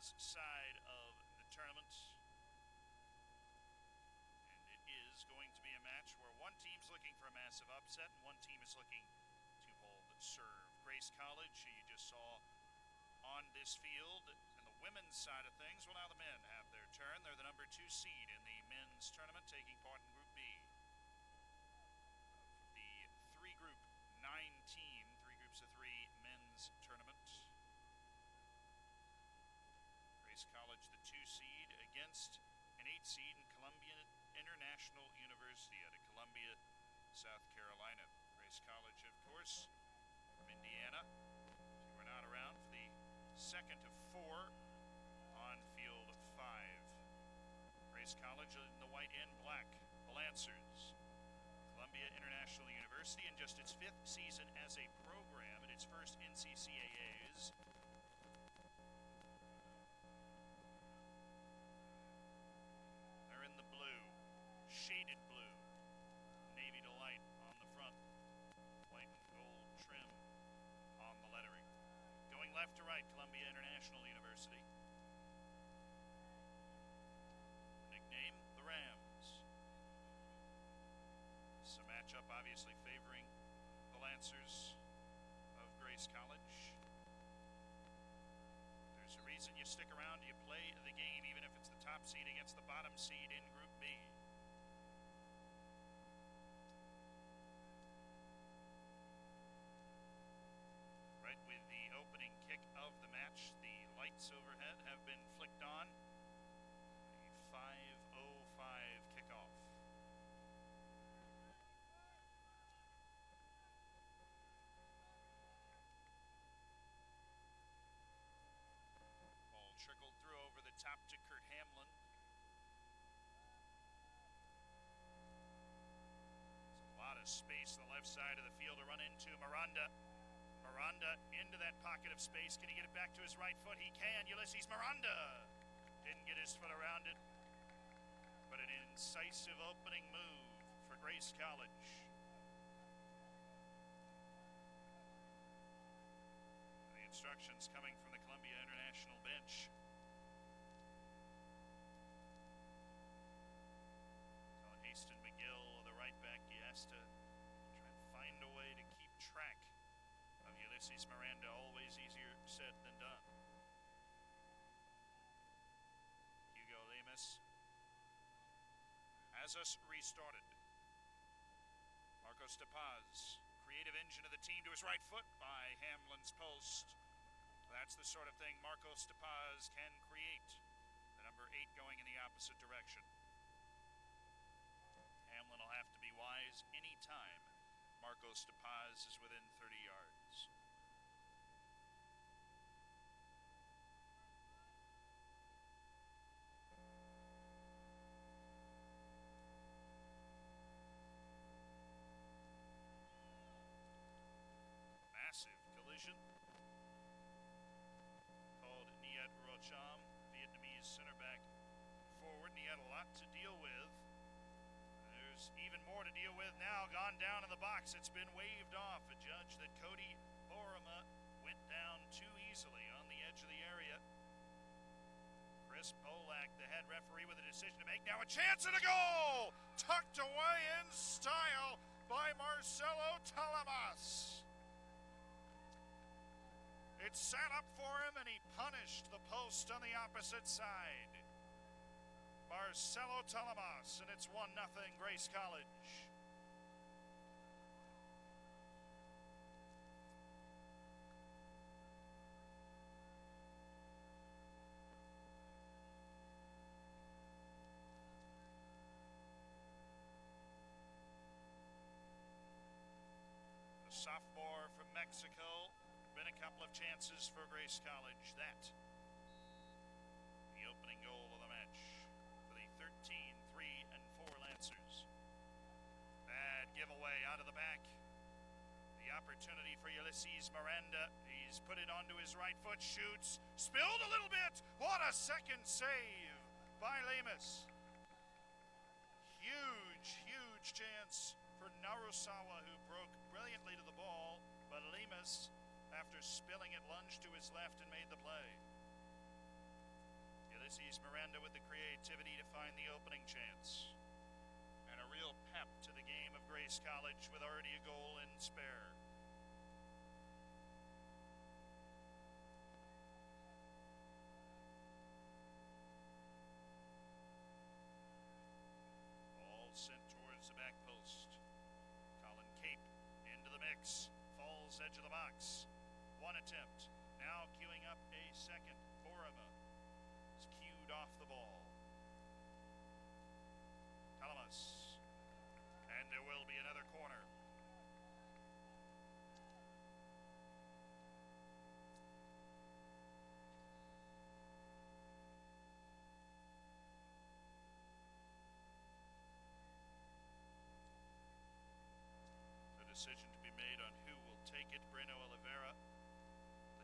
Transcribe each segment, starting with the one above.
men's side of the tournament. And it is going to be a match where one team's looking for a massive upset and one team is looking to hold serve. Grace College, who you just saw on this field, and the women's side of things, well, now the men have their turn. They're the number 2 seed in the men's tournament, taking part in Group B. The 3-group, 9-team, 3 groups of 3 men's tournament. Grace College, the 2 seed, against an 8 seed in Columbia International University out of Columbia, South Carolina. Grace College, of course, from Indiana. They were not around for the second of 4 on field of 5. Grace College in the white and black. The Lancers, Columbia International University, in just its 5th season as a program and its first NCCAAs. They're in the blue, shaded blue, navy to light on the front, white and gold trim on the lettering. Going left to right, Columbia International University. Nickname, the Rams. It's a matchup obviously favoring the Lancers of Grace College. There's a reason you stick around, you play the game, even if it's the top seed against the bottom seed in Group B. Right with the opening kick of the match, the lights overhead have been flicked on. A 5:05 kickoff. Ball trickled through over the top to Kurt Hamlin. There's a lot of space on the left side of the field to run into. Miranda into that pocket of space. Can he get it back to his right foot? He can. Ulysses Miranda didn't get his foot around it, but an incisive opening move for Grace College. The instructions coming from the Columbia International bench. Telling Haston McGill, the right back, he has to try and find a way to keep track of Ulysses Miranda. Always easier said than done. Hugo Lemus has us restarted. Marcos De Paz, creative engine of the team, to his right foot by Hamlin's post. That's the sort of thing Marcos De Paz can create. The number 8 going in the opposite direction. Hamlin will have to be wise any time Marcos De Paz is within 30 yards. Massive collision called Niet Rocham, Vietnamese center back forward, and he had a lot to deal with. There's even more to deal with now. Gone down in the box. It's been waved off. A judge that Cody Borama went down too easily on the edge of the area. Chris Polak, the head referee, with a decision to make. Now a chance and a goal! Tucked away in style by Marcelo Talamas. It sat up for him and he punished the post on the opposite side. Marcelo Talamas, and it's 1-0 Grace College. The sophomore from Mexico. Been a couple of chances for Grace College. That the opening goal of the match for the 13, 3, and 4 Lancers. Bad giveaway out of the back. The opportunity for Ulysses Miranda. He's put it onto his right foot, shoots, spilled a little bit. What a second save by Lemus. Huge chance for Narusawa, who broke brilliantly to the ball, but Lemus, after spilling it, lunged to his left and made the play. sees Miranda with the creativity to find the opening chance. And a real pep to the game of Grace College with already a goal in spare. Ball sent towards the back post. Colin Cape into the mix. Falls edge of the box. One attempt. Now queuing up a second. Borima is cued off the ball. Talamas. And there will be another corner. The decision to be made on who will take it. Breno Oliveira,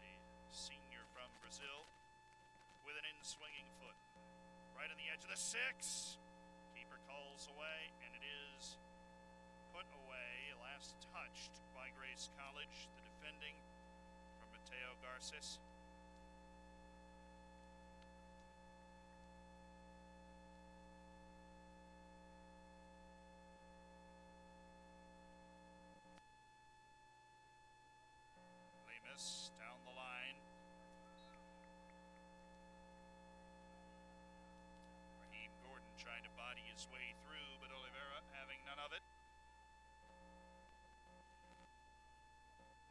the senior from Brazil, with an in-swinging foot. Right on the edge of the 6. Keeper calls away, and it is put away, last touched by Grace College, the defending from Mateo Garces. Lemus down the line. Raheem Gordon trying to body his way through, but Oliveira having none of it.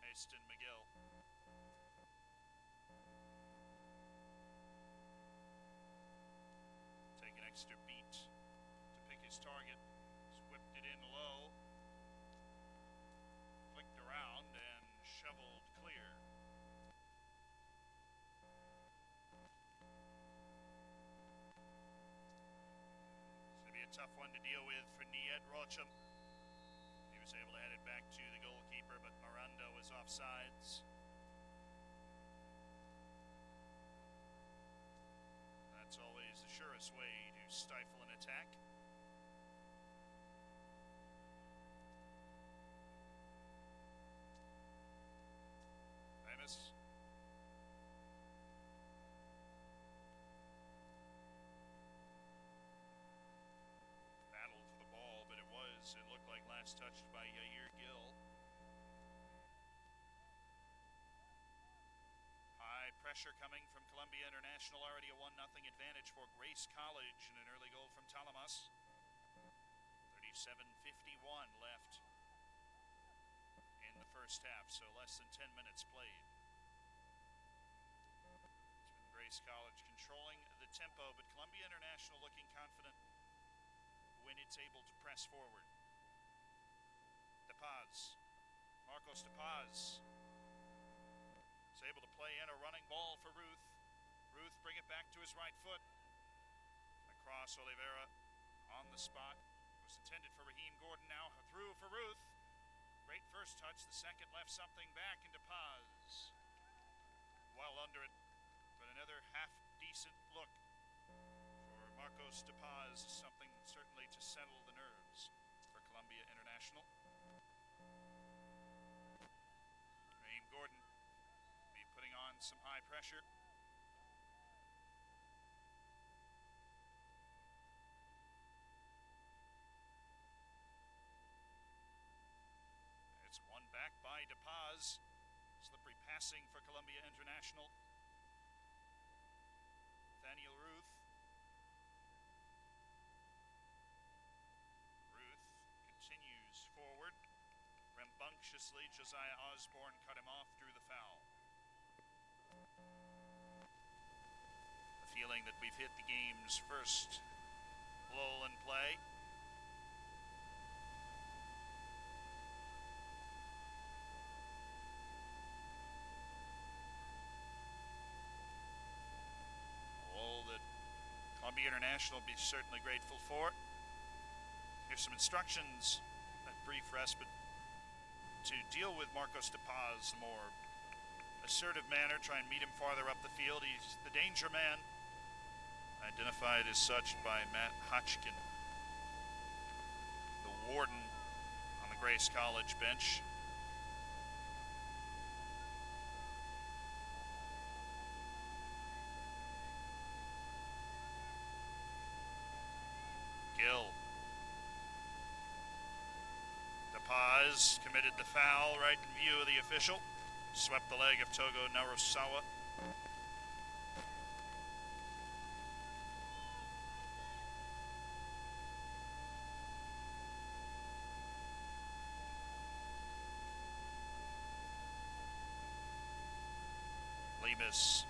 Aston McGill. Take an extra beat to pick his target. He's whipped it in low. Flicked around and shoveled clear. It's going to be a tough one to deal with for Niet Rocham. He was able to head it back to the goalkeeper, but Miranda was offsides. That's always the surest way to stifle an attack. Amos. Battled for the ball, but it looked like last touched by Yair Gill. High pressure coming from Columbia International, already a 1-0 advantage for Grace College, and an early goal from Talamas. 37:51 left in the first half, so less than 10 minutes played. It's been Grace College controlling the tempo, but Columbia International looking confident when it's able to press forward. De Paz. Marcos De Paz is able to play in a running ball for Ruth. Ruth bring it back to his right foot. Across Oliveira on the spot. Was intended for Raheem Gordon, now through for Ruth. Great first touch, the second left something back, and De Paz well under it, but another half-decent look for Marcos De Paz, something certainly to settle the nerves for Columbia International. Raheem Gordon be putting on some high pressure. It's won back by De Paz. Slippery passing for Columbia International. Nathaniel Ruth. Ruth continues forward. Rambunctiously, Josiah Osborne cut him off, drew the foul. The feeling that we've hit the game's first lull in play. Columbia International will be certainly grateful for. Here's some instructions, that brief respite, to deal with Marcos De Paz in a more assertive manner. Try and meet him farther up the field. He's the danger man, identified as such by Matt Hotchkin, the warden on the Grace College bench. Talama's committed the foul right in view of the official. Swept the leg of Togo Narusawa. Lemus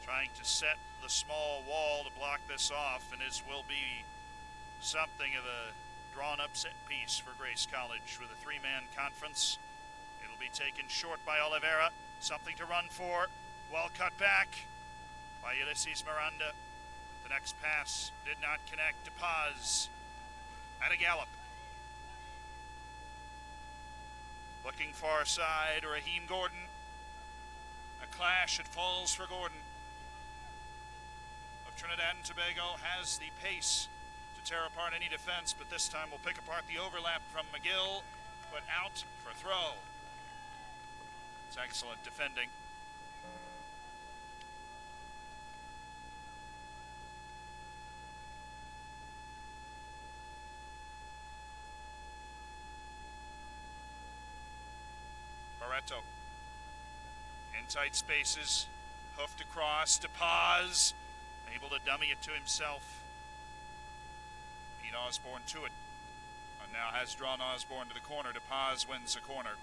trying to set the small wall to block this off, and this will be something of a drawn-up set piece for Grace College with a three-man conference. It'll be taken short by Oliveira. Something to run for. Well cut back by Ulysses Miranda. The next pass did not connect to Paz. At a gallop. Looking far side, Raheem Gordon. A clash, it falls for Gordon. Of Trinidad and Tobago has the pace to tear apart any defense, but this time will pick apart the overlap from McGill, but out for throw. It's excellent defending. Barreto. In tight spaces, hoofed across to Paz, able to dummy it to himself. Beat Osborne to it, and now has drawn Osborne to the corner. To Paz wins the corner.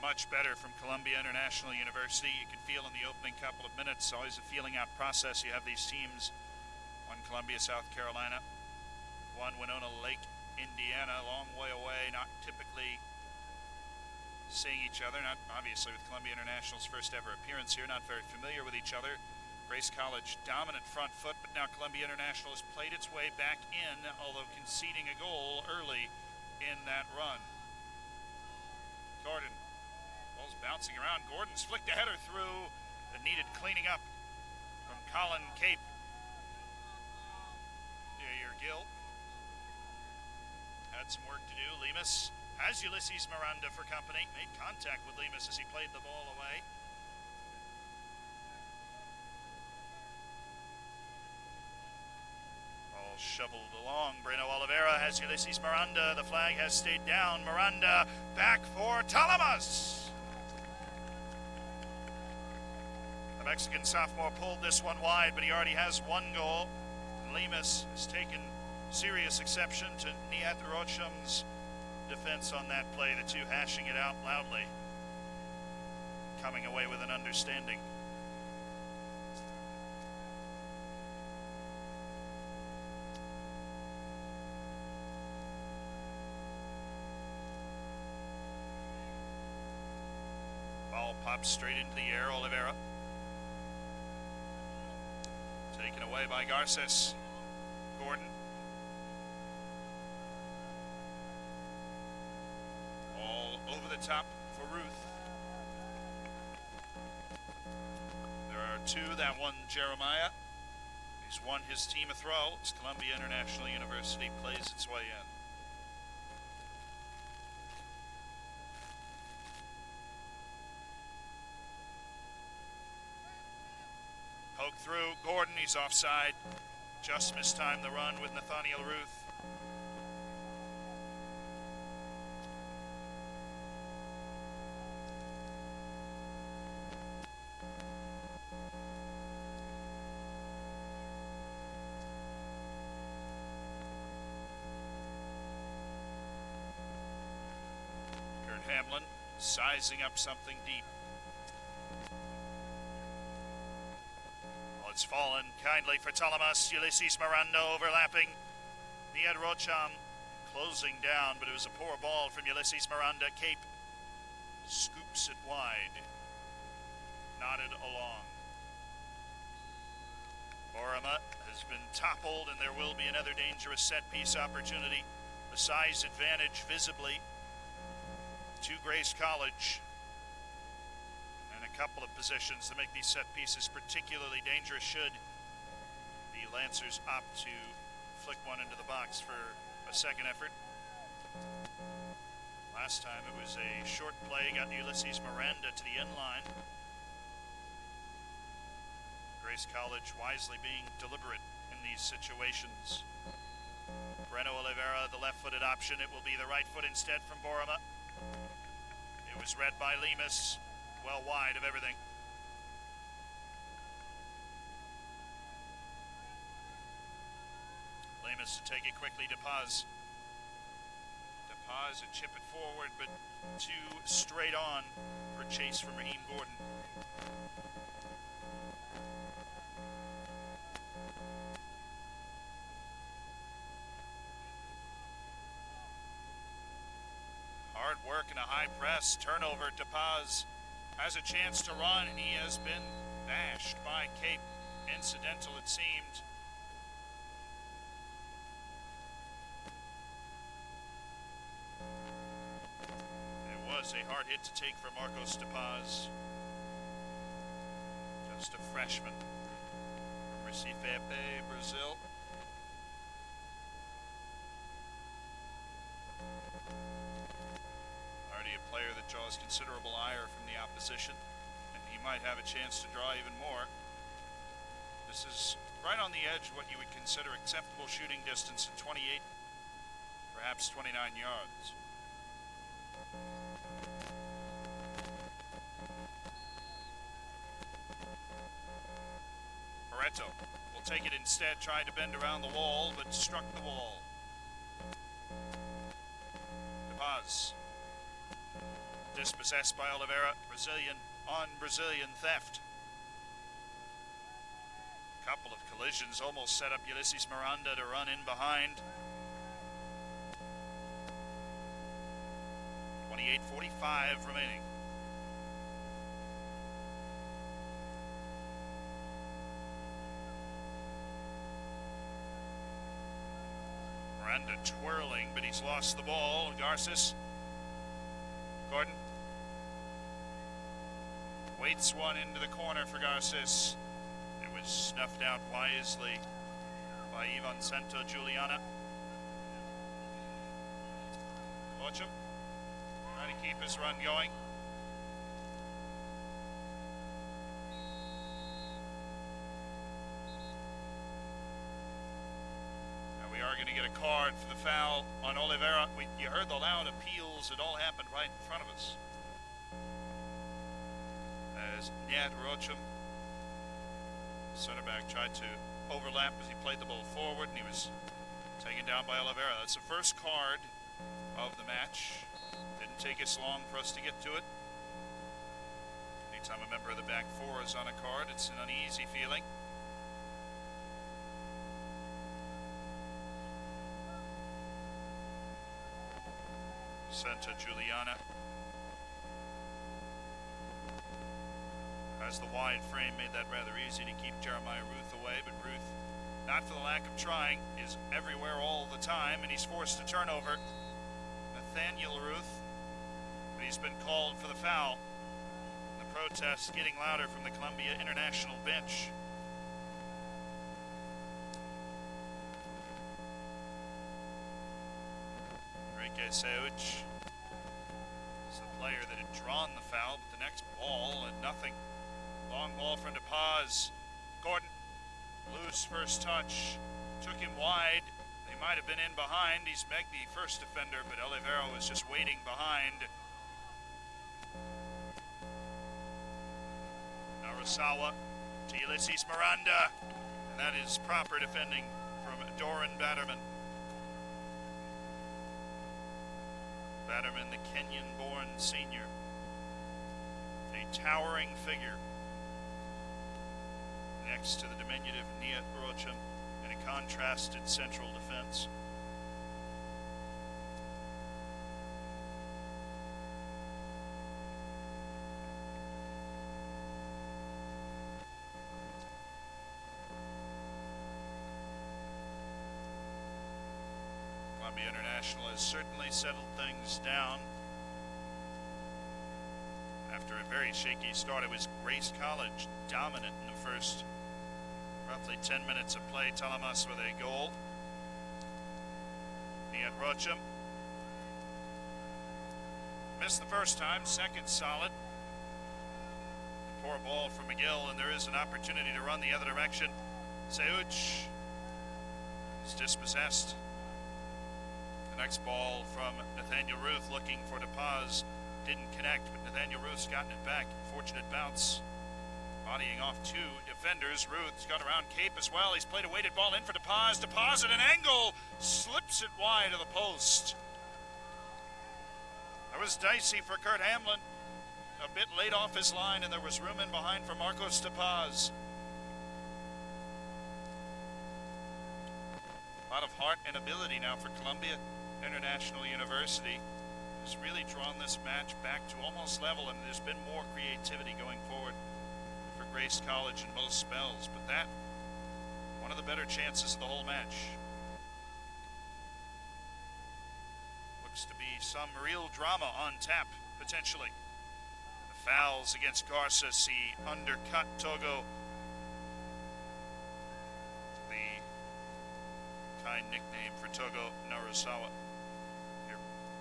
Much better from Columbia International University. You can feel in the opening couple of minutes, always a feeling out process. You have these teams, one Columbia, South Carolina, one Winona Lake, Indiana, a long way away, not typically seeing each other, not obviously with Columbia International's first ever appearance here, not very familiar with each other. Grace College dominant front foot, but now Columbia International has played its way back in, although conceding a goal early in that run. Gordon, ball's bouncing around. Gordon's flicked a header through that needed cleaning up from Colin Cape. Your Gill had some work to do. Lemus has Ulysses Miranda for company. Made contact with Lemus as he played the ball away. Ball shoveled along. Breno Oliveira has Ulysses Miranda. The flag has stayed down. Miranda back for Talamas. The Mexican sophomore pulled this one wide, but he already has one goal. Lemus has taken serious exception to Nihat Rocham's defense on that play, the two hashing it out loudly, coming away with an understanding. Ball pops straight into the air. Oliveira taken away by Garces. Gordon. Over the top for Ruth. There are two. That one, Jeremiah. He's won his team a throw as Columbia International University plays its way in. Poke through. Gordon, he's offside. Just mistimed the run with Nathaniel Ruth. Hamlin sizing up something deep. Well, it's fallen kindly for Talamas. Ulysses Miranda overlapping. Nihat Rocham closing down, but it was a poor ball from Ulysses Miranda. Cape scoops it wide. Knotted along. Borama has been toppled, and there will be another dangerous set-piece opportunity. The size advantage visibly to Grace College, and a couple of positions that make these set pieces particularly dangerous should the Lancers opt to flick one into the box for a second effort. Last time it was a short play, got Ulysses Miranda to the end line. Grace College wisely being deliberate in these situations. Breno Oliveira, the left-footed option. It will be the right foot instead from Boroma. It was read by Lemus, well wide of everything. Lemus to take it quickly to Paz. To Paz and chip it forward, but too straight on for chase from Raheem Gordon. Hard work and a high press. Turnover. To Paz has a chance to run, and he has been bashed by Cape. Incidental, it seemed. It was a hard hit to take for Marcos de Paz. Just a freshman from Recife, Brazil. Already a player that draws considerable ire from the opposition, and he might have a chance to draw even more. This is right on the edge of what you would consider acceptable shooting distance at 28, perhaps 29 yards. Barreto will take it instead, tried to bend around the wall, but struck the wall. De Paz. Dispossessed by Oliveira. Brazilian on Brazilian theft. Couple of collisions almost set up Ulysses Miranda to run in behind. 28:45 remaining. Miranda twirling, but he's lost the ball. Garces. Gordon. Waits one into the corner for Garces. It was snuffed out wisely by Ivan Santa Juliana. Rocha trying to keep his run going. Now we are going to get a card for the foul on Oliveira. You heard the loud appeals. It all happened right in front of us. As Nihat Rocha, center back, tried to overlap as he played the ball forward, and he was taken down by Oliveira. That's the first card of the match. Didn't take us long for us to get to it. Anytime a member of the back four is on a card, it's an uneasy feeling. Santa Juliana as the wide frame made that rather easy to keep Jeremiah Ruth away, but Ruth, not for the lack of trying, is everywhere all the time, and he's forced a turnover. Nathaniel Ruth, but he's been called for the foul. The protests getting louder from the Columbia International bench. Enrique Seuch is the player that had drawn the foul, but the next ball and nothing. Long ball from De Paz. Gordon, loose first touch, took him wide. They might have been in behind. He's megged the first defender, but Oliveira was just waiting behind. Narasawa to Ulysses Miranda, and that is proper defending from Doran Batterman. Batterman, the Kenyan-born senior, a towering figure next to the diminutive Nihat Rocha in a contrasted central defense. Columbia International has certainly settled things down. After a very shaky start, it was Grace College dominant in the first roughly 10 minutes of play. Talamas with a goal. Nihat Rocha missed the first time, second solid. Poor ball from McGill, and there is an opportunity to run the other direction. Seuch is dispossessed. Next ball from Nathaniel Ruth looking for DePaz. Didn't connect, but Nathaniel Ruth's gotten it back. Fortunate bounce. Bodying off two defenders. Ruth's got around Cape as well. He's played a weighted ball in for DePaz. DePaz at an angle. Slips it wide of the post. That was dicey for Kurt Hamlin. A bit late off his line, and there was room in behind for Marcos DePaz. A lot of heart and ability now for Columbia International University. Has really drawn this match back to almost level, and there's been more creativity going forward for Grace College in most spells, but that, one of the better chances of the whole match. Looks to be some real drama on tap, potentially. The fouls against Garces, he undercut Togo. The kind nickname for Togo Narasawa.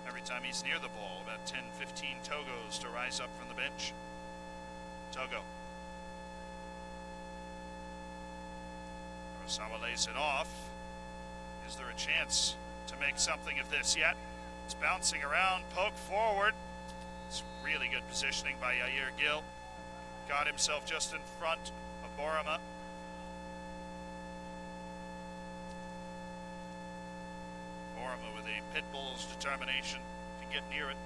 Every time he's near the ball, about 10-15 Togos to rise up from the bench. Togo. Narasawa lays it off. Is there a chance to make something of this yet? It's bouncing around, poke forward. It's really good positioning by Yair Gill. Got himself just in front of Borama. Borama with a pit bull's determination to get near it.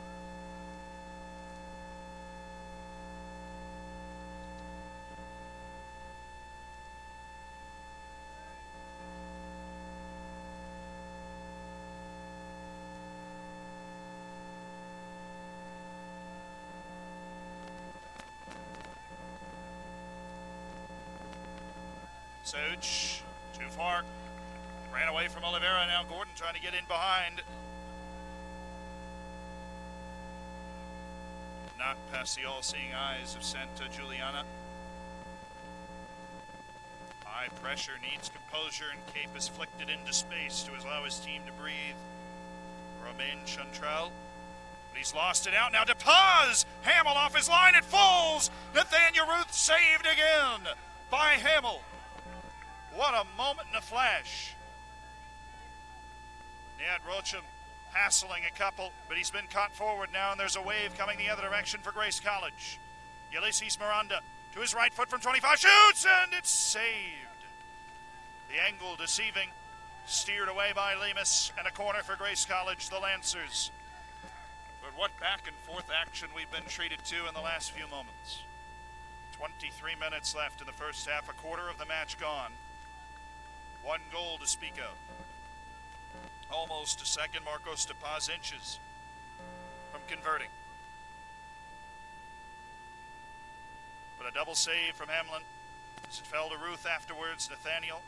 Such, too far. Ran away from Oliveira. Now Gordon trying to get in behind. Not past the all-seeing eyes of Santa Juliana. High pressure, needs composure, and Cape is flicked it into space to allow his team to breathe. Romain Chantrell. But he's lost it out. Now DePaz! Hamill off his line. It falls! Nathaniel Ruth saved again by Hamill. What a moment and a flash. Nihat Rocham hassling a couple, but he's been caught forward now, and there's a wave coming the other direction for Grace College. Ulysses Miranda to his right foot from 25, shoots, and it's saved. The angle deceiving, steered away by Lemus, and a corner for Grace College, the Lancers. But what back and forth action we've been treated to in the last few moments. 23 minutes left in the first half, a quarter of the match gone. One goal to speak of. Almost a second. Marcos DePaz inches from converting. But a double save from Hamlin as it fell to Ruth afterwards. Nathaniel.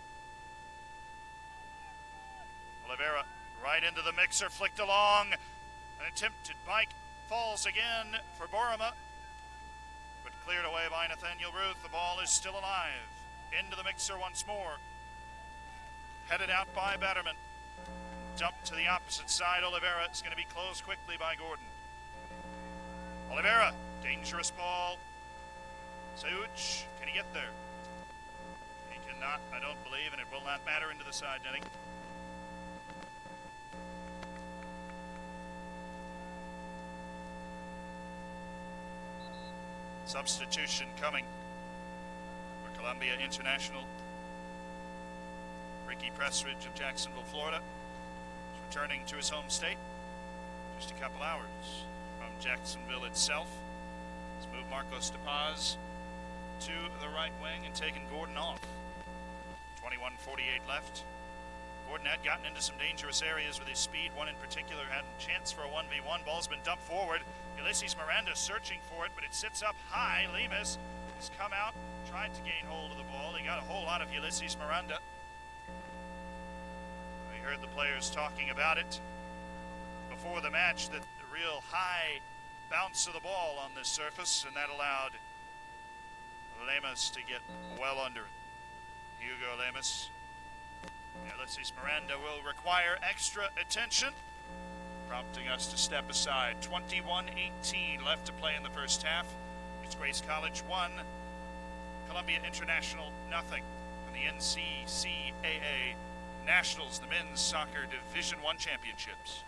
Oliveira right into the mixer, flicked along. An attempted bike falls again for Borama, but cleared away by Nathaniel Ruth. The ball is still alive. Into the mixer once more. Headed out by Betterman. Dumped to the opposite side. Oliveira is going to be closed quickly by Gordon. Oliveira, dangerous ball. Such, can he get there? He cannot, I don't believe, and it will not matter into the side netting. Substitution coming for Columbia International. Ricky Pressridge of Jacksonville, Florida, is returning to his home state. Just a couple hours from Jacksonville itself. He's moved Marcos DePaz to the right wing and taken Gordon off. 21:48 left. Gordon had gotten into some dangerous areas with his speed. One in particular had a chance for a 1v1. Ball's been dumped forward. Ulysses Miranda searching for it, but it sits up high. Lemus has come out, tried to gain hold of the ball. He got a whole lot of Ulysses Miranda. We heard the players talking about it before the match, that the real high bounce of the ball on this surface, and that allowed Lemus to get well under it. Hugo Lemus. Ulysses Miranda will require extra attention, prompting us to step aside. 21:18 left to play in the first half. It's Grace College 1, Columbia International nothing. In the NCCAA Nationals, the men's soccer Division I championships.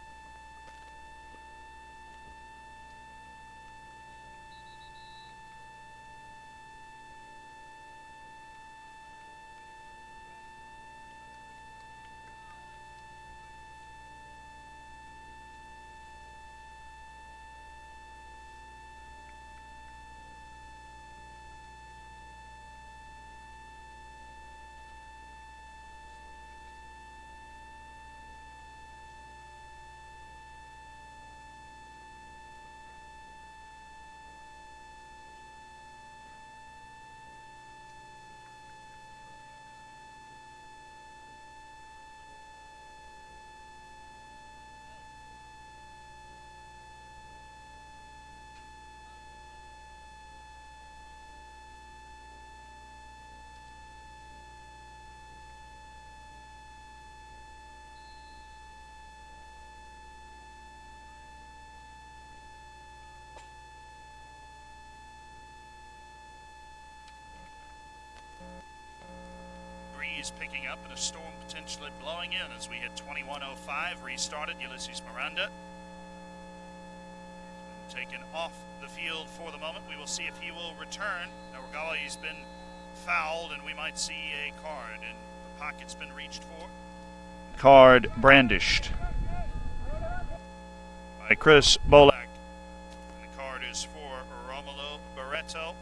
breeze picking up and a storm potentially blowing in as we hit 21:05. Restarted. Ulysses Miranda has been taken off the field for the moment. We will see if he will return. Nawagawa's been fouled, and we might see a card, and the pocket's been reached for. Card brandished by Chris Bolak. And the card is for Romulo Barreto.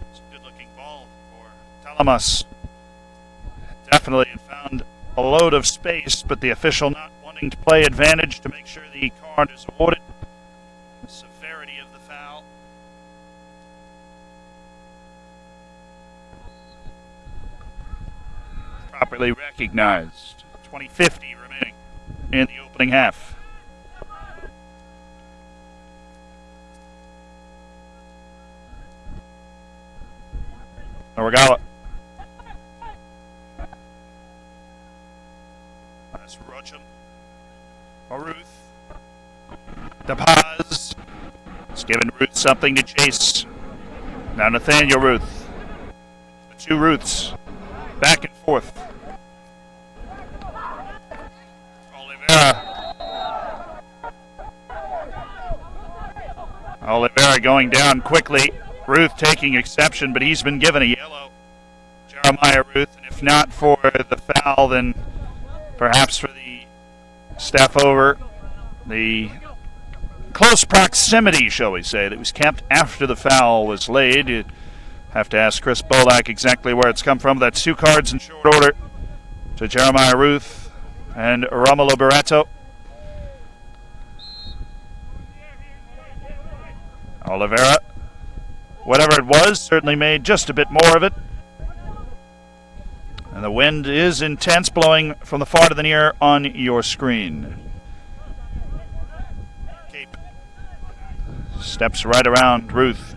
It's a good-looking ball for Talamas. Definitely found a load of space, but the official not wanting to play advantage to make sure the card is awarded. The severity of the foul. Properly recognized. 20:50 remaining in the opening half. Nawagawa. That's Rocham. Ruth. DePaz. It's giving Ruth something to chase. Now Nathaniel Ruth. The two Ruths. Back and forth. Oliveira going down quickly. Ruth taking exception, but he's been given a yellow. Jeremiah Ruth, and if not for the foul, then perhaps for the step over. The close proximity, shall we say, that was kept after the foul was laid. You'd have to ask Chris Bolak exactly where it's come from. That's two cards in short order to Jeremiah Ruth and Romulo Barreto. Oliveira, whatever it was, certainly made just a bit more of it. And the wind is intense, blowing from the far to the near on your screen. Cape steps right around Ruth.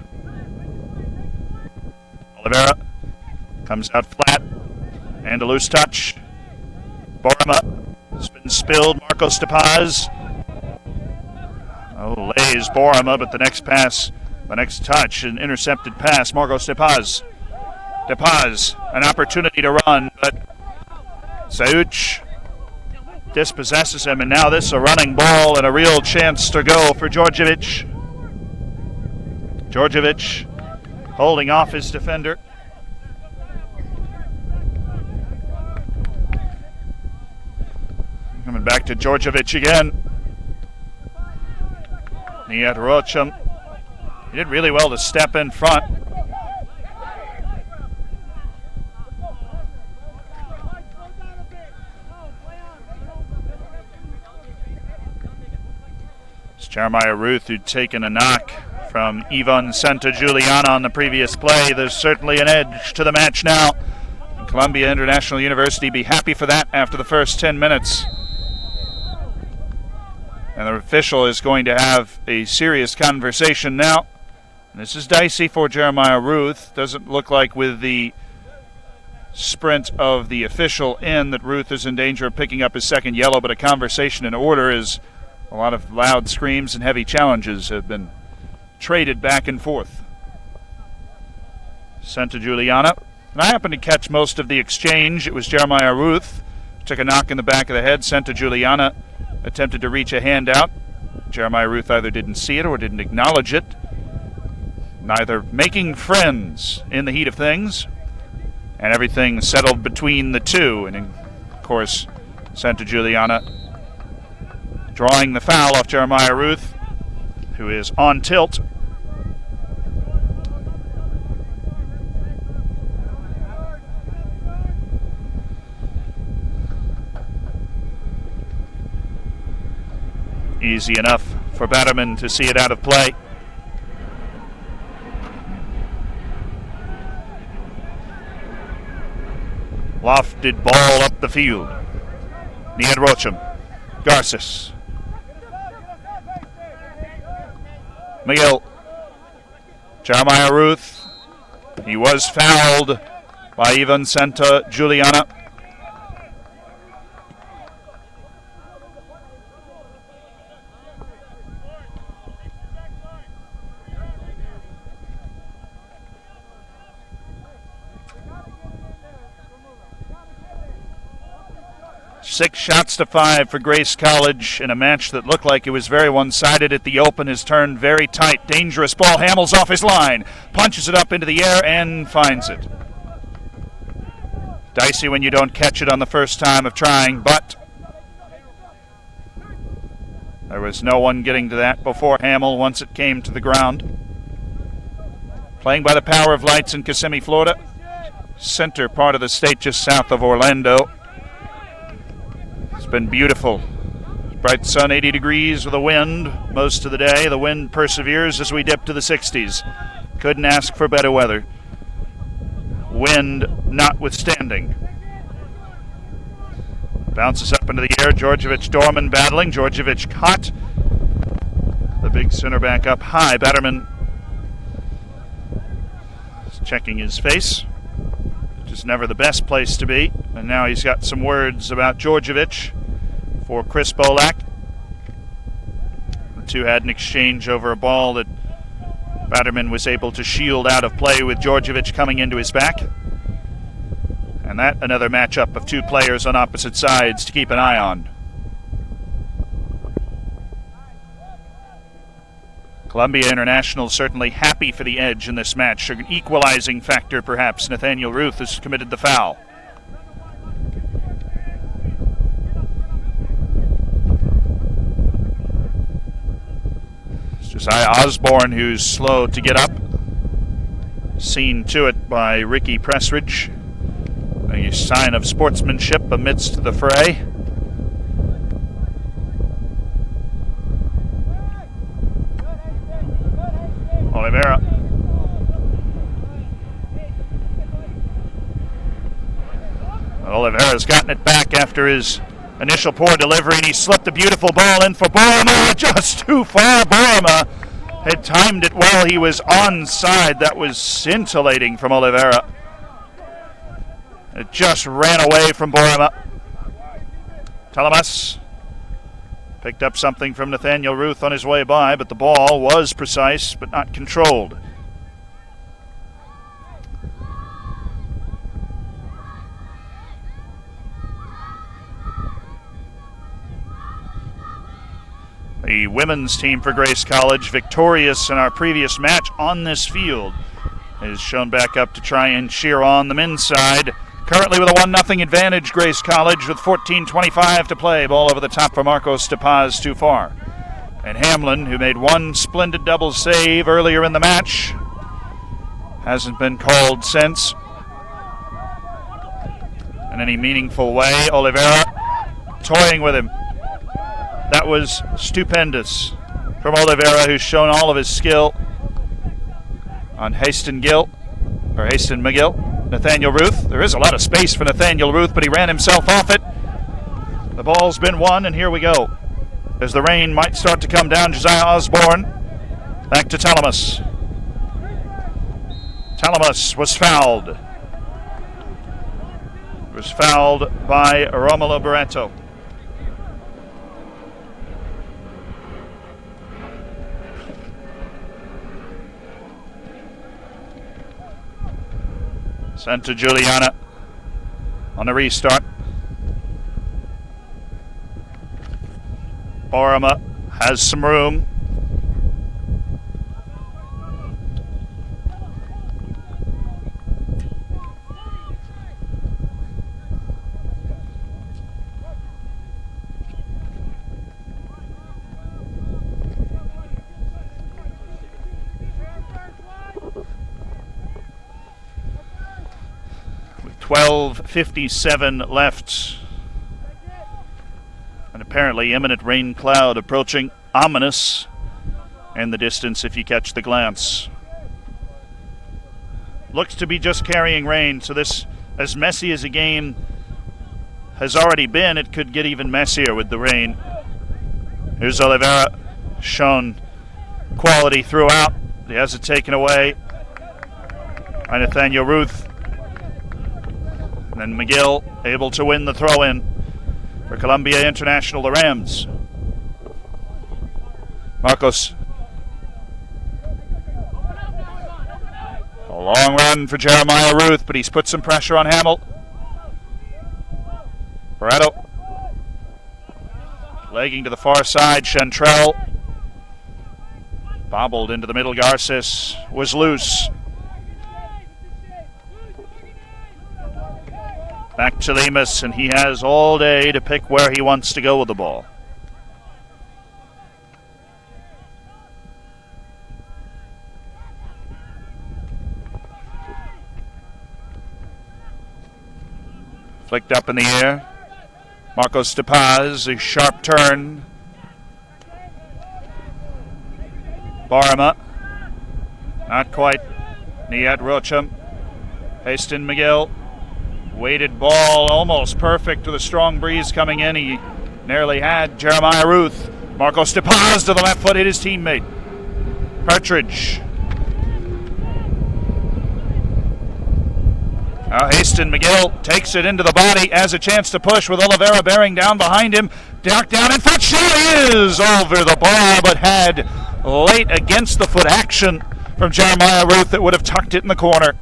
Oliveira comes out flat and a loose touch. Borima has been spilled. Marcos DePaz. Oh, lays Borima, but the next pass, the next touch, an intercepted pass. Marcos DePaz. DePaz, an opportunity to run, but Sauch dispossesses him, and now this is a running ball and a real chance to go for Djordjevic. Djordjevic holding off his defender. Coming back to Djordjevic again. Nihat Rocham. He did really well to step in front. It's Jeremiah Ruth who'd taken a knock from Ivan Santagiuliana on the previous play. There's certainly an edge to the match now. Columbia International University be happy for that after the first 10 minutes. And the official is going to have a serious conversation now. And this is dicey for Jeremiah Ruth. Doesn't look like with the sprint of the official in that Ruth is in danger of picking up his second yellow, but a conversation in order as a lot of loud screams and heavy challenges have been traded back and forth. Santagiuliana. And I happened to catch most of the exchange. It was Jeremiah Ruth. Took a knock in the back of the head. Santagiuliana attempted to reach a hand out. Jeremiah Ruth either didn't see it or didn't acknowledge it. Neither making friends in the heat of things. And everything settled between the two. And, of course, Santagiuliana drawing the foul off Jeremiah Ruth, who is on tilt. Easy enough for Batterman to see it out of play. Lofted ball up the field. Nihat Rocham. Garces. Miguel. Jeremiah Ruth. He was fouled by Ivan Santagiuliana. 6 shots to 5 for Grace College in a match that looked like it was very one-sided at the open. Has turned very tight. Dangerous ball. Hamill's off his line. Punches it up into the air and finds it. Dicey when you don't catch it on the first time of trying, but there was no one getting to that before Hamill once it came to the ground. Playing by the power of lights in Kissimmee, Florida. Center part of the state just south of Orlando. It's been beautiful. Bright sun, 80 degrees with a wind most of the day. The wind perseveres as we dip to the 60s. Couldn't ask for better weather. Wind notwithstanding. Bounces up into the air. Djordjevic-Dorman battling. Djordjevic caught. The big center back up high. Batterman is checking his face, which is never the best place to be. And now he's got some words about Djordjevic for Chris Bolak. The two had an exchange over a ball that Batterman was able to shield out of play with Djordjevic coming into his back. And that another matchup of two players on opposite sides to keep an eye on. Columbia International certainly happy for the edge in this match. An equalizing factor perhaps. Nathaniel Ruth has committed the foul. It's Josiah Osborne who's slow to get up. Seen to it by Ricky Pressridge. A sign of sportsmanship amidst the fray. Oliveira. Oliveira's gotten it back after his initial poor delivery, and he slipped a beautiful ball in for Borema. Just too far. Borema had timed it well. He was onside. That was scintillating from Oliveira. It just ran away from Borema. Telemas picked up something from Nathaniel Ruth on his way by, but the ball was precise but not controlled. The women's team for Grace College, victorious in our previous match on this field, is shown back up to try and cheer on the men's side. Currently with a 1-0 advantage, Grace College with 14:25 to play. Ball over the top for Marcos de Paz, too far. And Hamlin, who made one splendid double save earlier in the match, hasn't been called since in any meaningful way. Oliveira toying with him. That was stupendous from Oliveira, who's shown all of his skill on Haston McGill. Nathaniel Ruth. There is a lot of space for Nathaniel Ruth, but he ran himself off it. The ball's been won, and here we go. As the rain might start to come down, Josiah Osborne back to Telemas. Telemas was fouled. Was fouled by Romulo Barreto. Sent to Juliana on the restart. Borema has some room. With 12:57 left. An apparently imminent rain cloud approaching, ominous in the distance if you catch the glance. Looks to be just carrying rain, so this, as messy as a game has already been, it could get even messier with the rain. Here's Oliveira, shown quality throughout. He has it taken away by Nathaniel Ruth. And then McGill able to win the throw-in for Columbia International, the Rams. Marcos. A long run for Jeremiah Ruth, but he's put some pressure on Hamill. Barreto Legging to the far side, Chantrell. Bobbled into the middle, Garces was loose. Back to Lemus, and he has all day to pick where he wants to go with the ball. Flicked up in the air. Marcos de Paz, a sharp turn. Barama. Not quite. Niet Rocham. Haston McGill. Weighted ball, almost perfect with a strong breeze coming in. He nearly had Jeremiah Ruth. Marcos de Paz to the left foot, hit his teammate. Partridge. Now Haston McGill takes it into the body, has a chance to push with Oliveira bearing down behind him. Knocked down in front, she is over the bar, but had late against the foot action from Jeremiah Ruth that would have tucked it in the corner.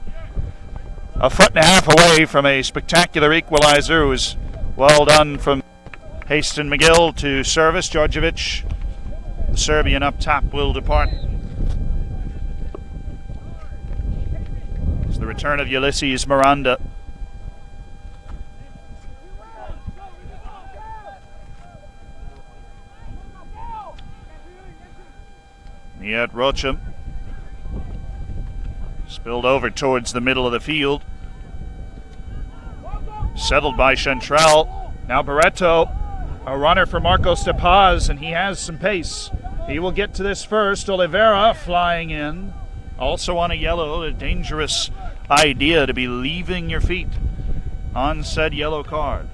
A foot and a half away from a spectacular equalizer. It was well done from Haston McGill to service. Djordjevic, the Serbian up top, will depart. It's the return of Ulysses Miranda. Niet Rocham spilled over towards the middle of the field. Settled by Chantrell. Now Barreto, a runner for Marcos de Paz, and he has some pace. He will get to this first. Oliveira flying in. Also on a yellow, a dangerous idea to be leaving your feet on said yellow card.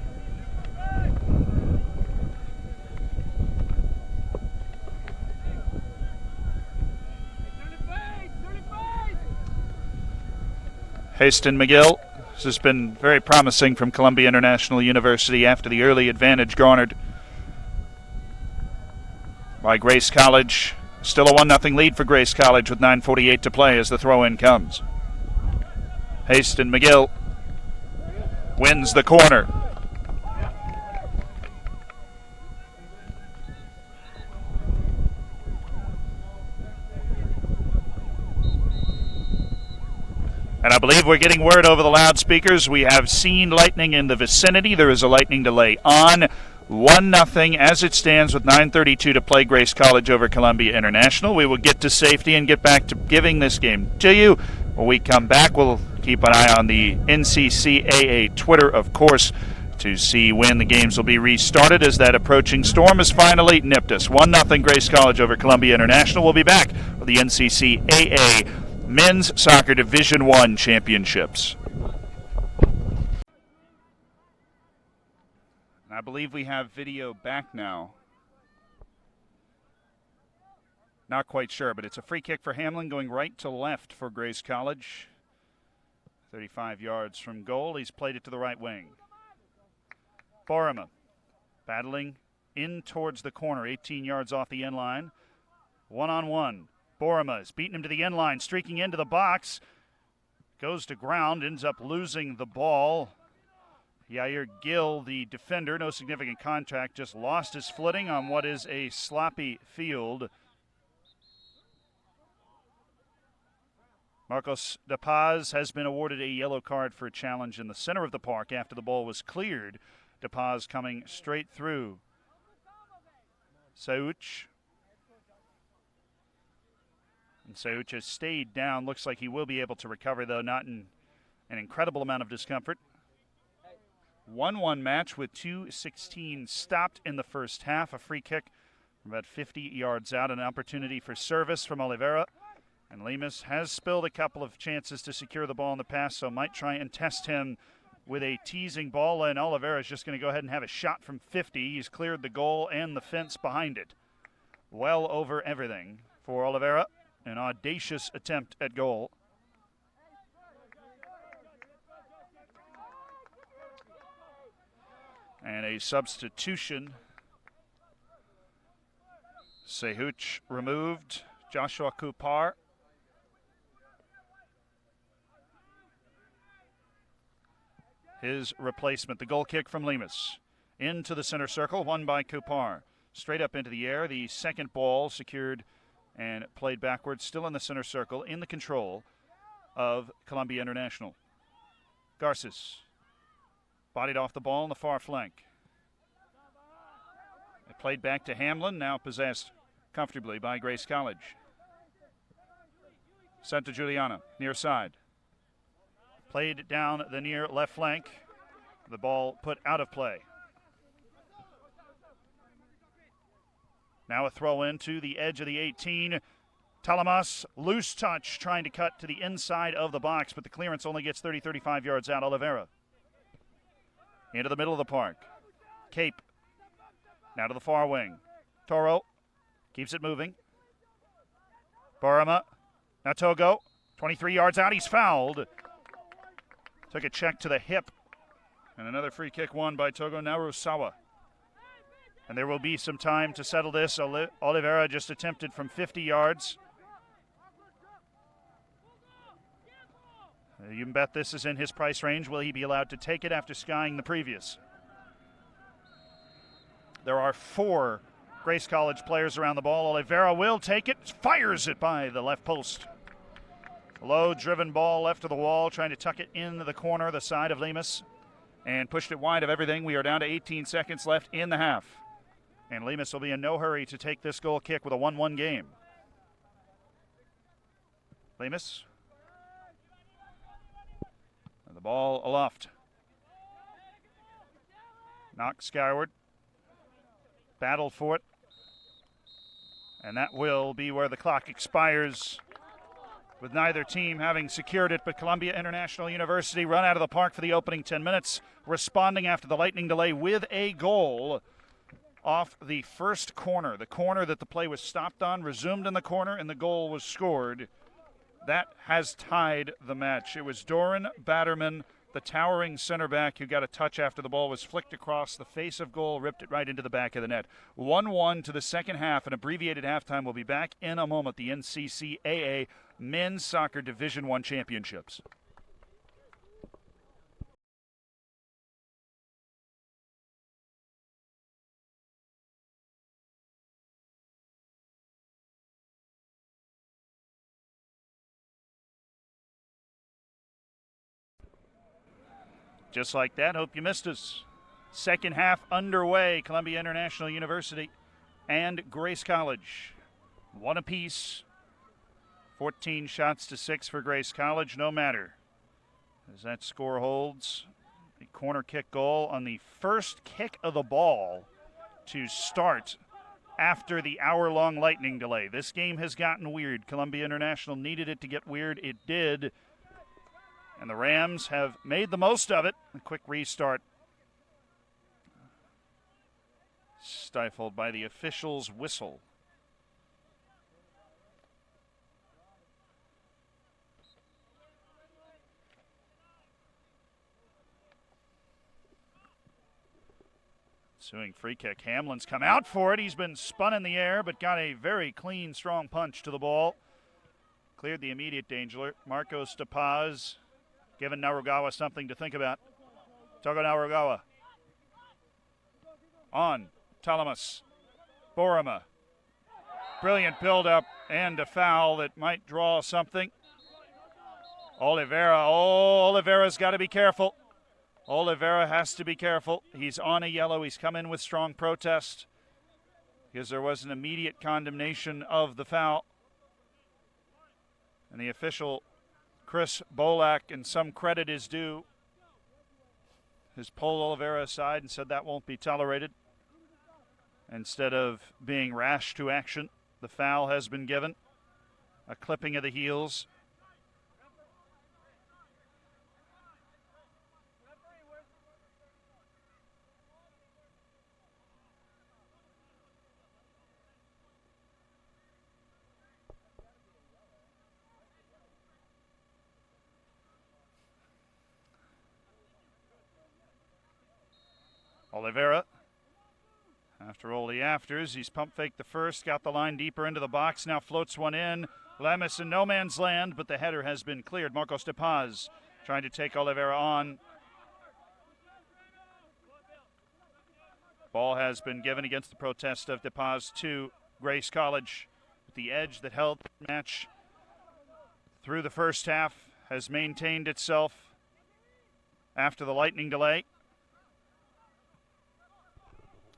Haston McGill. This has been very promising from Columbia International University after the early advantage garnered by Grace College. Still a 1-0 lead for Grace College with 9:48 to play as the throw-in comes. Haston McGill wins the corner. And I believe we're getting word over the loudspeakers. We have seen lightning in the vicinity. There is a lightning delay on. 1-0 as it stands with 9:32 to play. Grace College over Columbia International. We will get to safety and get back to giving this game to you. When we come back, we'll keep an eye on the NCCAA Twitter, of course, to see when the games will be restarted as that approaching storm has finally nipped us. 1-0 Grace College over Columbia International. We'll be back with the NCCAA Men's Soccer Division I Championships. I believe we have video back now. Not quite sure, but it's a free kick for Hamlin going right to left for Grace College. 35 yards from goal. He's played it to the right wing. Borima battling in towards the corner, 18 yards off the end line. One-on-one. Borima has beaten him to the end line, streaking into the box. Goes to ground, ends up losing the ball. Yair Gill, the defender, no significant contact, just lost his footing on what is a sloppy field. Marcos de Paz has been awarded a yellow card for a challenge in the center of the park after the ball was cleared. De Paz coming straight through Sauch. And Sauch has stayed down. Looks like he will be able to recover, though not in an incredible amount of discomfort. 1-1 match with 2:16 stopped in the first half. A free kick from about 50 yards out. An opportunity for service from Oliveira. And Lemus has spilled a couple of chances to secure the ball in the pass, so might try and test him with a teasing ball. And Oliveira is just going to go ahead and have a shot from 50. He's cleared the goal and the fence behind it. Well over everything for Oliveira. An audacious attempt at goal. And a substitution. Sauch removed. Joshua Kupar. His replacement, the goal kick from Lemus. Into the center circle, won by Kupar. straight up into the air. The second ball secured and played backwards, still in the center circle, in the control of Columbia International. Garces bodied off the ball on the far flank. It played back to Hamlin, now possessed comfortably by Grace College. Sent to Juliana, near side. Played down the near left flank. The ball put out of play. Now a throw in to the edge of the 18. Talamas, loose touch, trying to cut to the inside of the box, but the clearance only gets 35 yards out. Oliveira. Into the middle of the park. Cape. Now to the far wing. Toro keeps it moving. Burama. Now Togo. 23 yards out. He's fouled. Took a check to the hip. And another free kick won by Togo Narusawa. And there will be some time to settle this. Oliveira just attempted from 50 yards. You can bet this is in his price range. Will he be allowed to take it after skying the previous? There are 4 Grace College players around the ball. Oliveira will take it, fires it by the left post. Low-driven ball left of the wall, trying to tuck it in the corner, the side of Lemus, and pushed it wide of everything. We are down to 18 seconds left in the half. And Lemus will be in no hurry to take this goal kick with a 1-1 game. Lemus. And the ball aloft. Knocked skyward. Battled for it. And that will be where the clock expires, with neither team having secured it, but Columbia International University run out of the park for the opening 10 minutes, responding after the lightning delay with a goal off the first corner. The corner that the play was stopped on, resumed in the corner, and the goal was scored. That has tied the match. It was Doran Batterman, the towering center back, who got a touch after the ball was flicked across the face of goal, ripped it right into the back of the net. 1-1 to the second half, an abbreviated halftime. We'll be back in a moment. The NCCAA Men's Soccer Division I Championships. Just like that, hope you missed us. Second half underway, Columbia International University and Grace College. 1 apiece. 14 shots to 6 for Grace College, no matter. As that score holds, a corner kick goal on the first kick of the ball to start after the hour-long lightning delay. This game has gotten weird. Columbia International needed it to get weird. It did. And the Rams have made the most of it. A quick restart. Stifled by the official's whistle. Ensuing free kick. Hamlin's come out for it. He's been spun in the air, but got a very clean, strong punch to the ball. Cleared the immediate danger. Marcos de Paz giving Narugawa something to think about. Togo Narugawa. On. Talamas. Borama. Brilliant build-up and a foul that might draw something. Oliveira. Oh, Oliveira's got to be careful. Oliveira has to be careful. He's on a yellow. He's come in with strong protest because there was an immediate condemnation of the foul. And the official, Chris Bolak, and some credit is due, has pulled Oliveira aside and said that won't be tolerated. Instead of being rash to action, the foul has been given. A clipping of the heels. Oliveira, after all the afters, he's pump faked the first, got the line deeper into the box, now floats one in. Lemus in no man's land, but the header has been cleared. Marcos de Paz trying to take Oliveira on. Ball has been given against the protest of DePaz to Grace College. The edge that held the match through the first half has maintained itself after the lightning delay.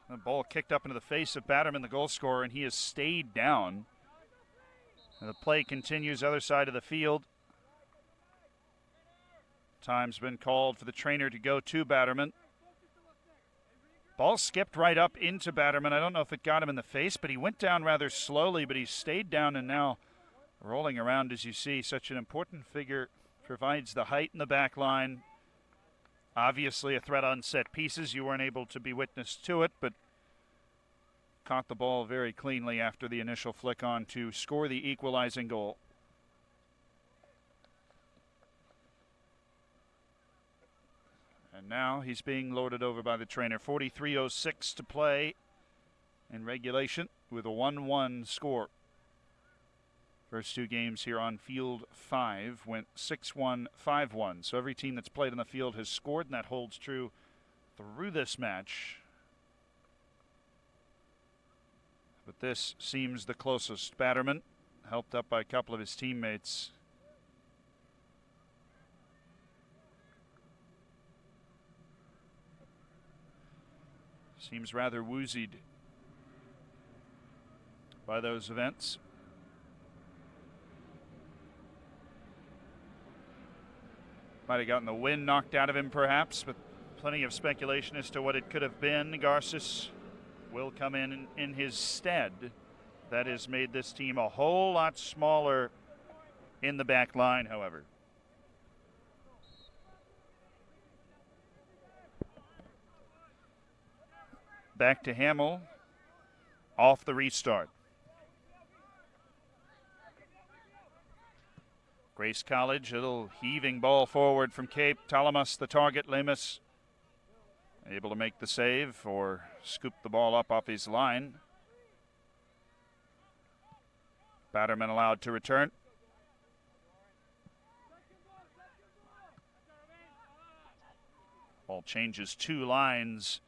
The ball kicked up into the face of Batterman, the goal scorer, and he has stayed down. And the play continues other side of the field. Time's been called for the trainer to go to Batterman. Ball skipped right up into Batterman. I don't know if it got him in the face, but he went down rather slowly, but he stayed down and now rolling around, as you see. Such an important figure, provides the height in the back line. Obviously a threat on set pieces. You weren't able to be witness to it, but caught the ball very cleanly after the initial flick on to score the equalizing goal. And now he's being loaded over by the trainer. 43:06 to play in regulation with a 1-1 score. First two games here on Field 5 went 6-1, 5-1. So every team that's played on the field has scored, and that holds true through this match. But this seems the closest. Batterman, helped up by a couple of his teammates. Seems rather woozied by those events. Might have gotten the wind knocked out of him perhaps, but plenty of speculation as to what it could have been. Garces will come in his stead. That has made this team a whole lot smaller in the back line, however. Back to Hamill off the restart. Grace College, a little heaving ball forward from Cape. Talamas the target. Lemus able to make the save or scoop the ball up off his line. Batterman allowed to return. Ball changes two lines.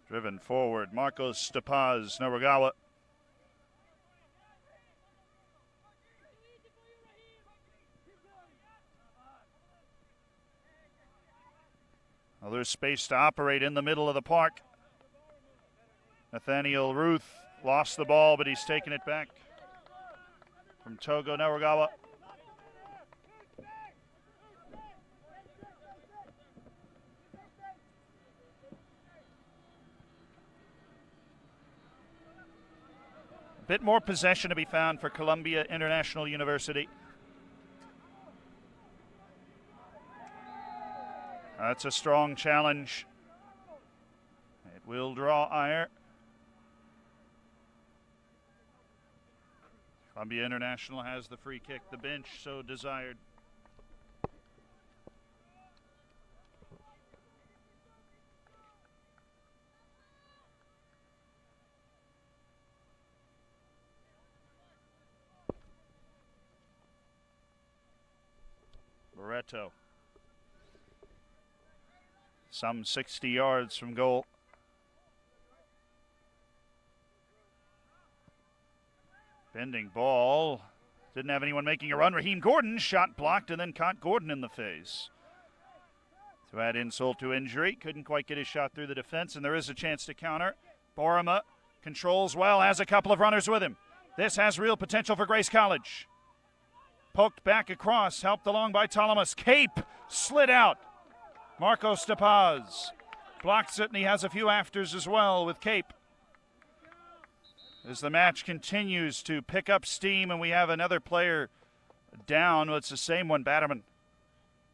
Driven forward, Marcos DePaz, Noragawa. Well, there's space to operate in the middle of the park. Nathaniel Ruth lost the ball, but he's taken it back from Togo Noragawa. Bit more possession to be found for Columbia International University. That's a strong challenge. It will draw ire. Columbia International has the free kick. The bench so desired. Barreto. Some 60 yards from goal. Bending ball. Didn't have anyone making a run. Raheem Gordon shot blocked and then caught Gordon in the face. To add insult to injury, couldn't quite get his shot through the defense, and there is a chance to counter. Borima controls well, has a couple of runners with him. This has real potential for Grace College. Poked back across, helped along by Talamas. Cape slid out. Marcos DePaz blocks it, and he has a few afters as well with Cape. As the match continues to pick up steam, and we have another player down. Well, it's the same one, Batterman.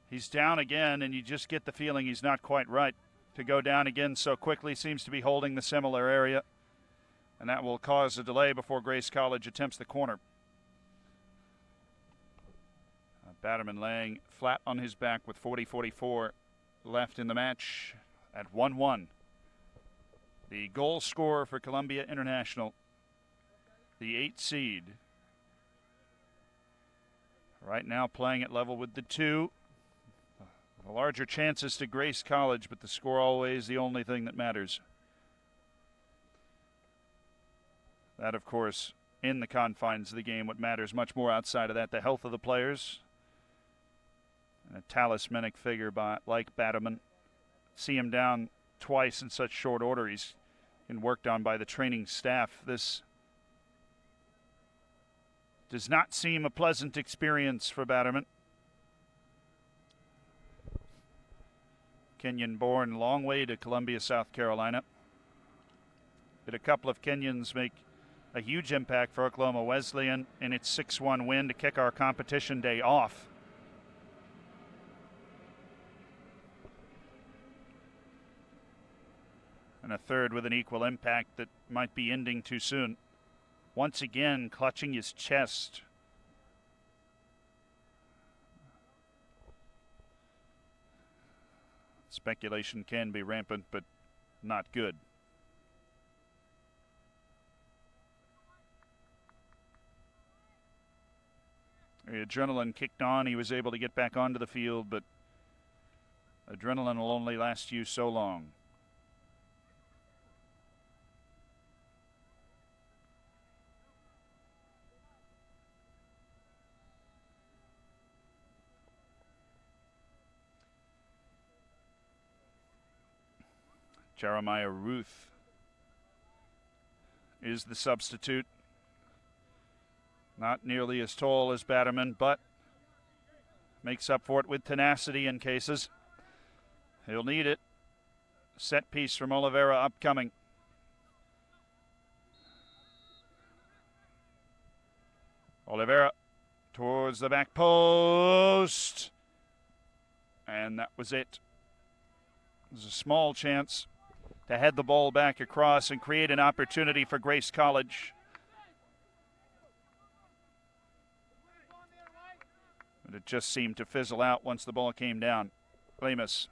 He's down again, and you just get the feeling he's not quite right to go down again so quickly. Seems to be holding the similar area, and that will cause a delay before Grace College attempts the corner. Batterman laying flat on his back with 40-44 left in the match at 1-1. The goal scorer for Columbia International, the 8 seed, right now playing at level with the 2. The larger chances to Grace College, but the score always the only thing that matters. That, of course, in the confines of the game. What matters much more outside of that, the health of the players. And a talismanic figure like Batterman. See him down twice in such short order. He's been worked on by the training staff. This does not seem a pleasant experience for Batterman. Kenyan born, long way to Columbia, South Carolina. Did a couple of Kenyans make a huge impact for Oklahoma Wesleyan in its 6-1 win to kick our competition day off. And a third with an equal impact that might be ending too soon. Once again, clutching his chest. Speculation can be rampant, but not good. The adrenaline kicked on. He was able to get back onto the field, but adrenaline will only last you so long. Jeremiah Ruth is the substitute. Not nearly as tall as Batterman, but makes up for it with tenacity in cases. He'll need it. Set piece from Oliveira upcoming. Oliveira towards the back post. And that was it. There's a small chance to head the ball back across and create an opportunity for Grace College. But it just seemed to fizzle out once the ball came down. Lemus.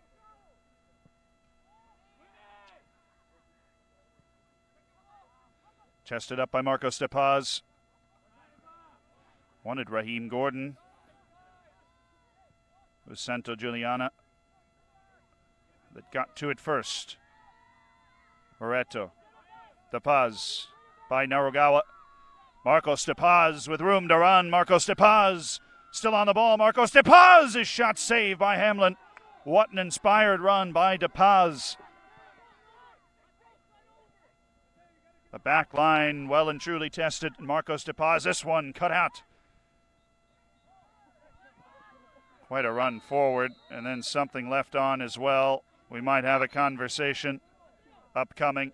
Chested up by Marcos De Paz. Wanted Raheem Gordon. It was Santo Juliana that got to it first. Moreto. De Paz by Narugawa. Marcos De Paz with room to run. Marcos De Paz still on the ball. Marcos De Paz is shot saved by Hamlin. What an inspired run by De Paz. The back line well and truly tested. Marcos De Paz, this one cut out. Quite a run forward, and then something left on as well. We might have a conversation upcoming.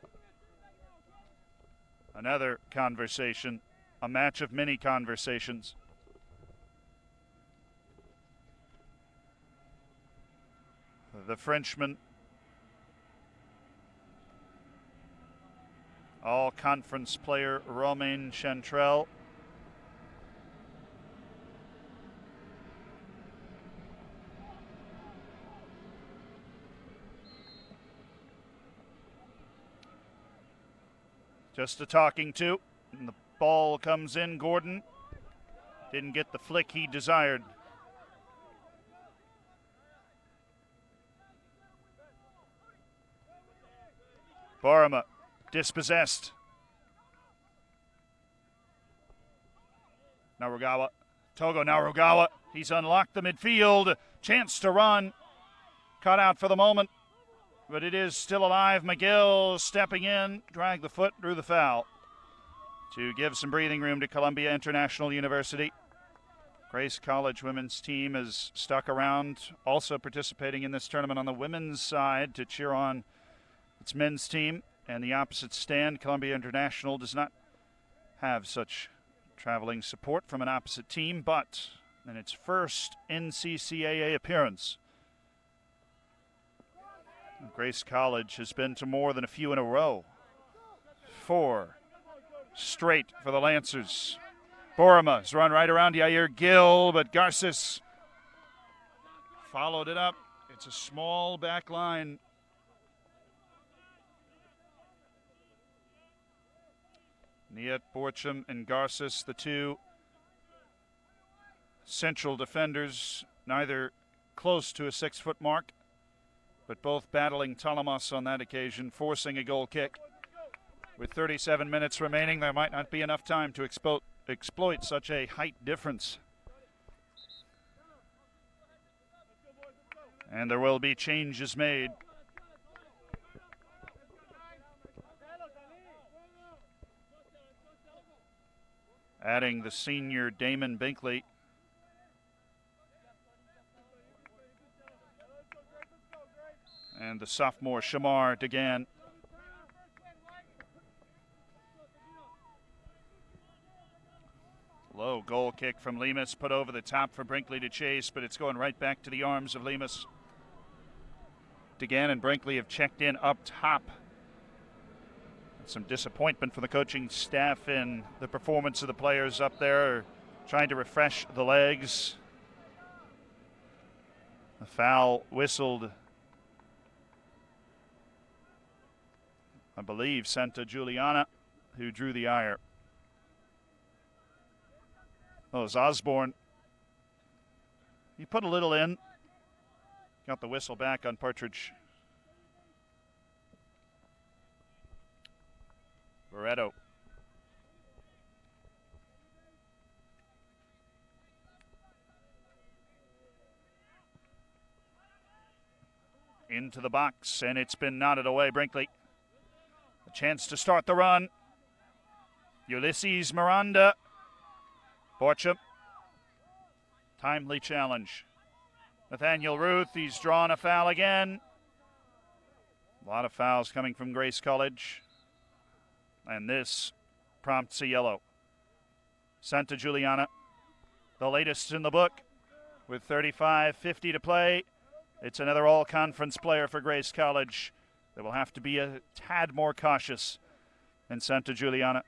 Another conversation, a match of many conversations. The Frenchman, all-conference player Romain Chantrel. Just a talking to, and the ball comes in. Gordon didn't get the flick he desired. Borima dispossessed. Narugawa. Togo Narugawa. He's unlocked the midfield. Chance to run. Cut out for the moment. But it is still alive. McGill stepping in. Dragged the foot, drew the foul. To give some breathing room to Columbia International University. Grace College women's team is stuck around. Also participating in this tournament on the women's side to cheer on its men's team. And the opposite stand, Columbia International does not have such traveling support from an opposite team, but in its first NCCAA appearance, Grace College has been to more than a few in a row. 4 straight for the Lancers. Borima run right around Yair Gill, but Garces followed it up. It's a small back line. Niet Borcham and Garces, the two central defenders, neither close to a 6-foot mark, but both battling Talamos on that occasion, forcing a goal kick. With 37 minutes remaining, there might not be enough time to exploit such a height difference. And there will be changes made. Adding the senior Damon Binkley. And the sophomore Shamar Degan. Low goal kick from Lemus, put over the top for Brinkley to chase, but it's going right back to the arms of Lemus. Degan and Brinkley have checked in up top. Some disappointment for the coaching staff in the performance of the players up there, trying to refresh the legs. The foul whistled, I believe, Santa Juliana, who drew the ire. Oh, it was Osborne. He put a little in. Got the whistle back on Partridge. Barreto. Into the box, and it's been nodded away. Brinkley. A chance to start the run. Ulysses Miranda. Borcham. Timely challenge. Nathaniel Ruth, he's drawn a foul again. A lot of fouls coming from Grace College. And this prompts a yellow. Santa Juliana, the latest in the book, with 35:50 to play. It's another all-conference player for Grace College. They will have to be a tad more cautious than Santa Juliana.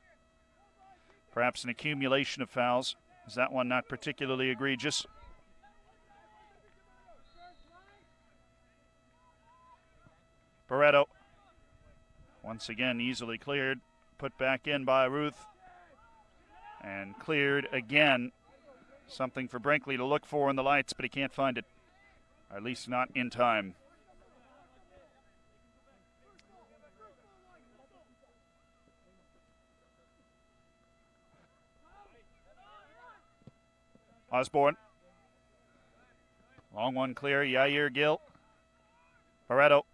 Perhaps an accumulation of fouls. Is that one not particularly egregious? Barreto, once again easily cleared, put back in by Ruth, and cleared again. Something for Brinkley to look for in the lights, but he can't find it, or at least not in time. Osborne. Long one clear. Yair Gill. Barreto.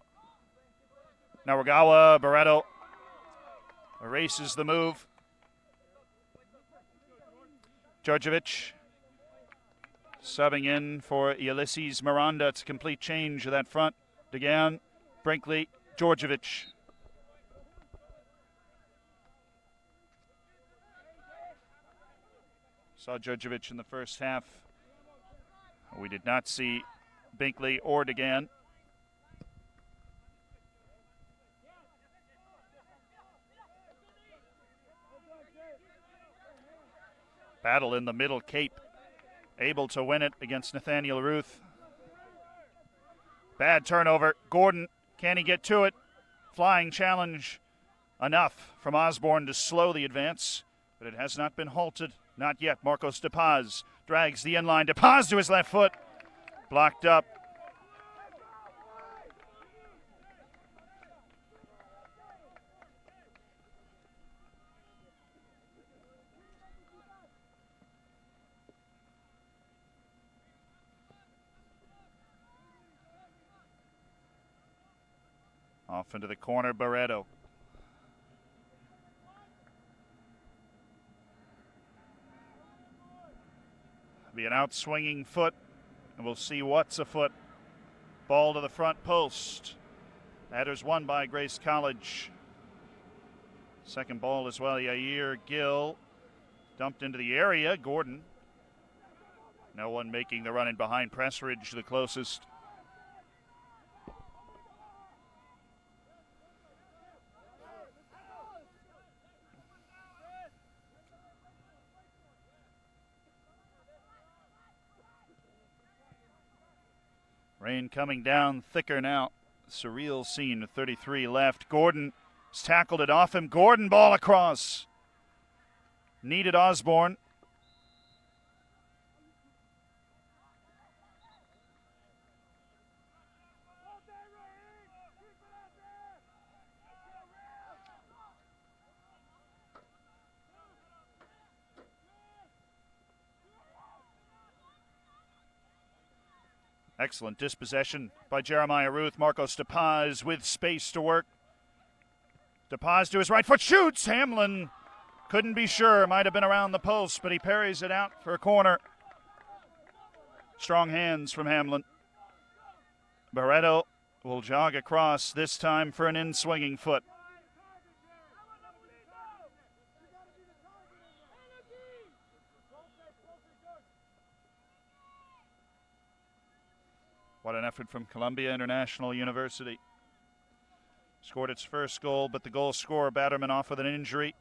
Naragawa. Barreto erases the move. Djordjevic subbing in for Ulysses Miranda. It's a complete change of that front. Degan, Brinkley, Djordjevic. Saw Djordjevic in the first half. We did not see Binkley or Degan. Battle in the middle, Cape able to win it against Nathaniel Ruth. Bad turnover. Gordon, can he get to it? Flying challenge enough from Osborne to slow the advance, but it has not been halted. Not yet. Marcos De Paz drags the inline. De Paz to his left foot. Blocked up. Off into the corner, Barreto. Be an out-swinging foot, and we'll see what's a foot. Ball to the front post. Matters won by Grace College. Second ball as well. Yair Gill dumped into the area. Gordon. No one making the run in behind. Pressridge the closest. Rain coming down thicker now. Surreal scene with 33 left. Gordon has tackled it off him. Gordon, ball across. Needed Osborne. Excellent dispossession by Jeremiah Ruth. Marcos DePaz with space to work. DePaz to his right foot, shoots. Hamlin couldn't be sure. Might have been around the post, but he parries it out for a corner. Strong hands from Hamlin. Barreto will jog across, this time for an in-swinging foot. What an effort from Columbia International University. Scored its first goal, but the goal scorer, Batterman, off with an injury.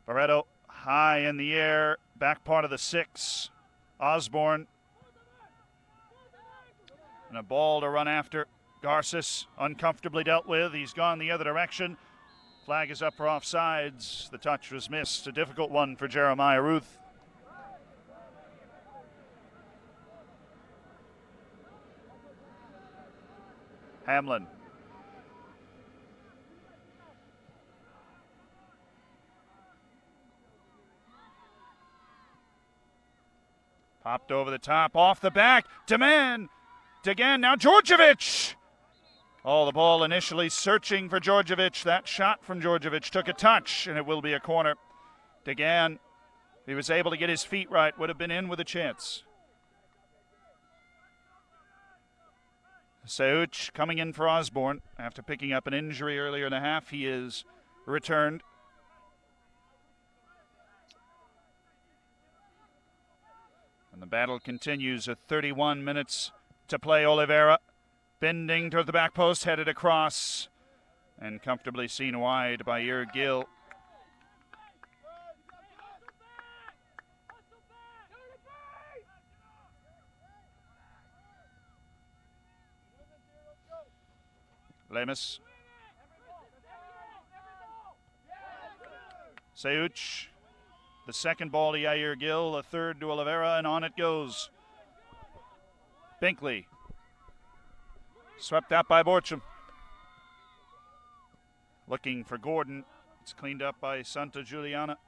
Barreto high in the air, back part of the 6. Osborne. And a ball to run after. Garces uncomfortably dealt with. He's gone the other direction. Flag is up for offsides. The touch was missed. A difficult one for Jeremiah Ruth. Hamlin. Popped over the top, off the back. Deman. Again, now Djordjevic. Oh, the ball initially searching for Djordjevic. That shot from Djordjevic took a touch, and it will be a corner. Degan, he was able to get his feet right, would have been in with a chance. Seuch coming in for Osborne after picking up an injury earlier in the half. He is returned. And the battle continues at 31 minutes to play. Oliveira bending toward the back post, headed across, and comfortably seen wide by Gill. Lemus. Seuch. The second ball to Yair Gill, the third to Oliveira, and on it goes. Binkley. Swept out by Borcham. Looking for Gordon. It's cleaned up by Santa Juliana.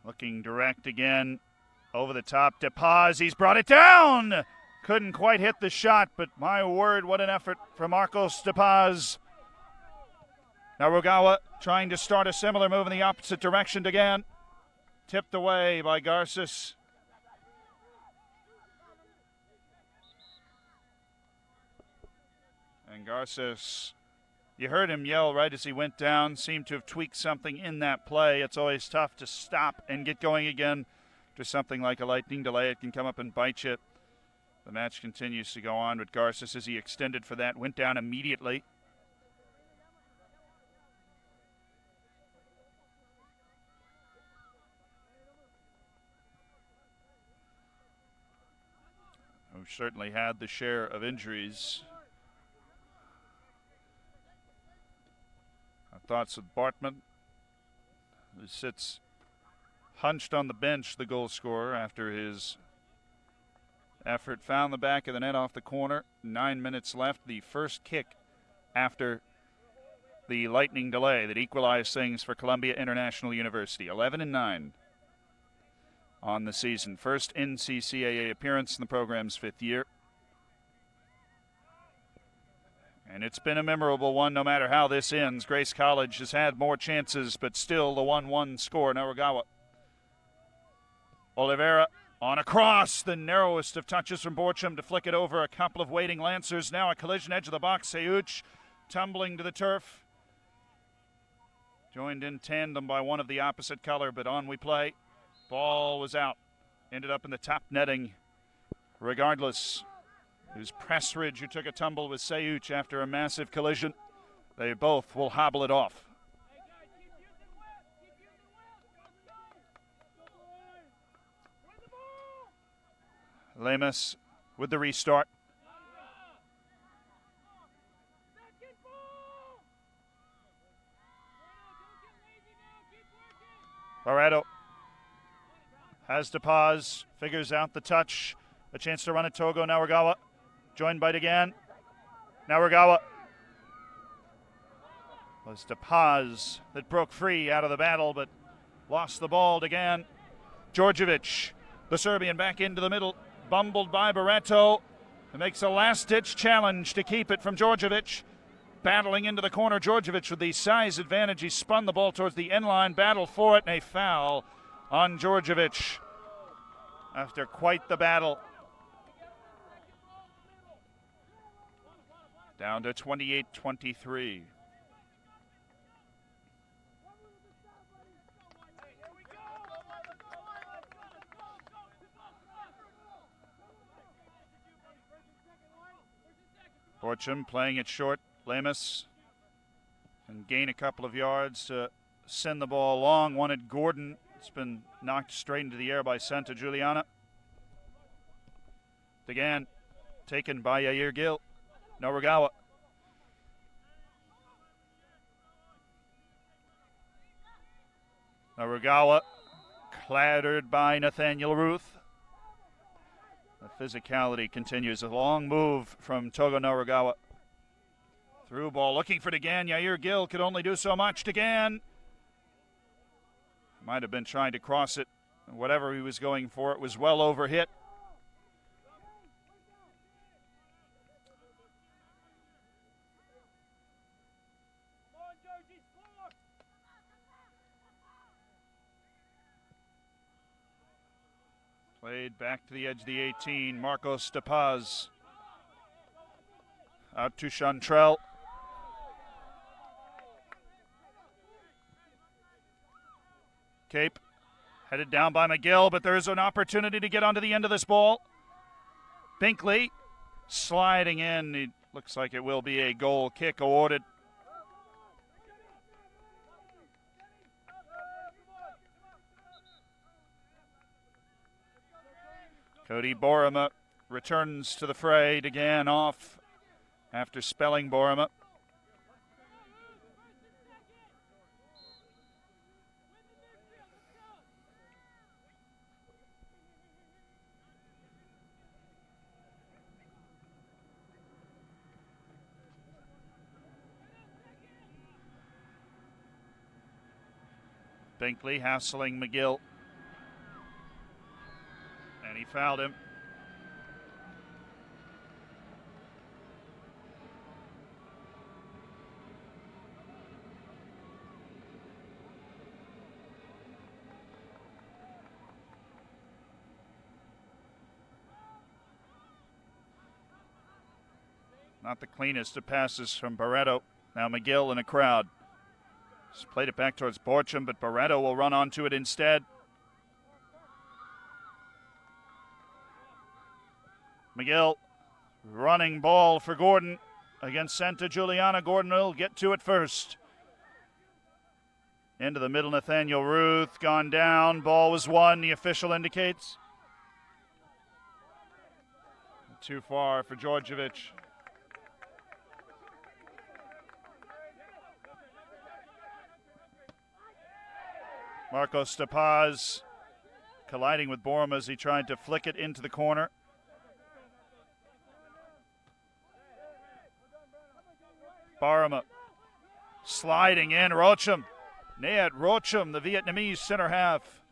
Looking direct again. Over the top, DePaz. He's brought it down. Couldn't quite hit the shot, but my word, what an effort from Marcos DePaz. Narugawa trying to start a similar move in the opposite direction again. Tipped away by Garces. And Garces, you heard him yell right as he went down, seemed to have tweaked something in that play. It's always tough to stop and get going again. To something like a lightning delay, it can come up and bite you. The match continues to go on with Garces as he extended for that, went down immediately. We've certainly had the share of injuries. Our thoughts with Bartman, who sits hunched on the bench, the goal scorer, after his effort. Found the back of the net off the corner. 9 minutes left. The first kick after the lightning delay that equalized things for Columbia International University. 11-9 on the season. First NCCAA appearance in the program's 5th year. And it's been a memorable one no matter how this ends. Grace College has had more chances, but still the 1-1 score. Narugawa. Oliveira on a cross, the narrowest of touches from Borcham to flick it over a couple of waiting Lancers. Now a collision edge of the box. Seuch tumbling to the turf. Joined in tandem by one of the opposite color, but on we play. Ball was out. Ended up in the top netting. Regardless, it was Pressridge who took a tumble with Seuch after a massive collision. They both will hobble it off. Lemus with the restart. Barreto has to pause, figures out the touch A chance to run at Togo. Narugawa joined by Degan. Narugawa. It was DePaz that broke free out of the battle, but lost the ball. Degan. Djordjevic, the Serbian, back into the middle. Bumbled by Barreto. It makes a last-ditch challenge to keep it from Djordjevic. Battling into the corner, Djordjevic with the size advantage. He spun the ball towards the end line, battled for it, and a foul on Djordjevic after quite the battle. Down to 28-23. Borcham playing it short. Lemus can gain a couple of yards to send the ball along. Wanted Gordon. It's been knocked straight into the air by Santa Giuliana. Degan taken by Yair Gill. Narugawa. Narugawa clattered by Nathaniel Ruth. The physicality continues. A long move from Togo Narugawa. Through ball looking for Degan. Yair Gill could only do so much. Degan might have been trying to cross it. Whatever he was going for, it was well over hit. Played back to the edge of the 18. Marcos DePaz. Out to Chantrell. Cape headed down by McGill, but there is an opportunity to get onto the end of this ball. Binkley sliding in. It looks like it will be a goal kick awarded. Cody Borima returns to the fray. Degan off after spelling Borima. Binkley hassling McGill. And he fouled him. Not the cleanest of passes from Barreto. Now McGill in a crowd. Just played it back towards Borcham, but Barreto will run onto it instead. McGill running ball for Gordon against Santa Giuliana. Gordon will get to it first. Into the middle, Nathaniel Ruth gone down. Ball was won, the official indicates. Too far for Djordjevic. Marcos DePaz colliding with Borima as he tried to flick it into the corner. Borima sliding in. Rocham. Nayat Rocham, the Vietnamese center half.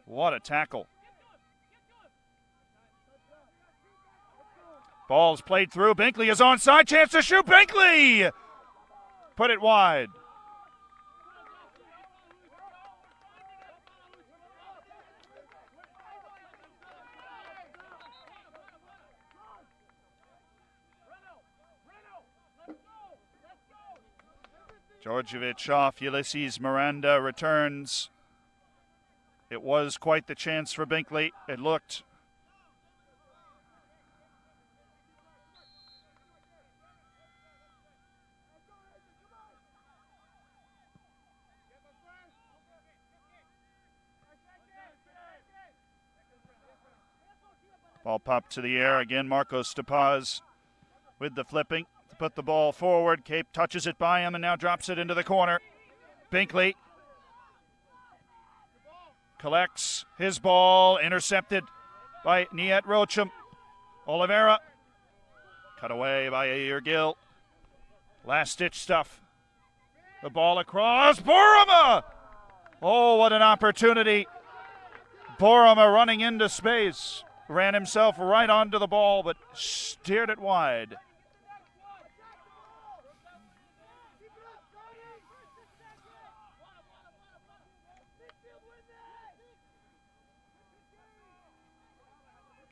What a tackle. Ball's played through. Binkley is onside. Chance to shoot. Binkley! Put it wide. Djordjevic off. Ulysses Miranda returns. It was quite the chance for Binkley. It looked. Ball popped to the air. Again, Marcos DePaz with the flipping. Put the ball forward. Cape touches it by him and now drops it into the corner. Binkley collects his ball, intercepted by Nayat Rocham. Oliveira. Cut away by Yair Gill. Last-ditch stuff. The ball across. Borama! Oh, what an opportunity. Borama running into space. Ran himself right onto the ball, but steered it wide.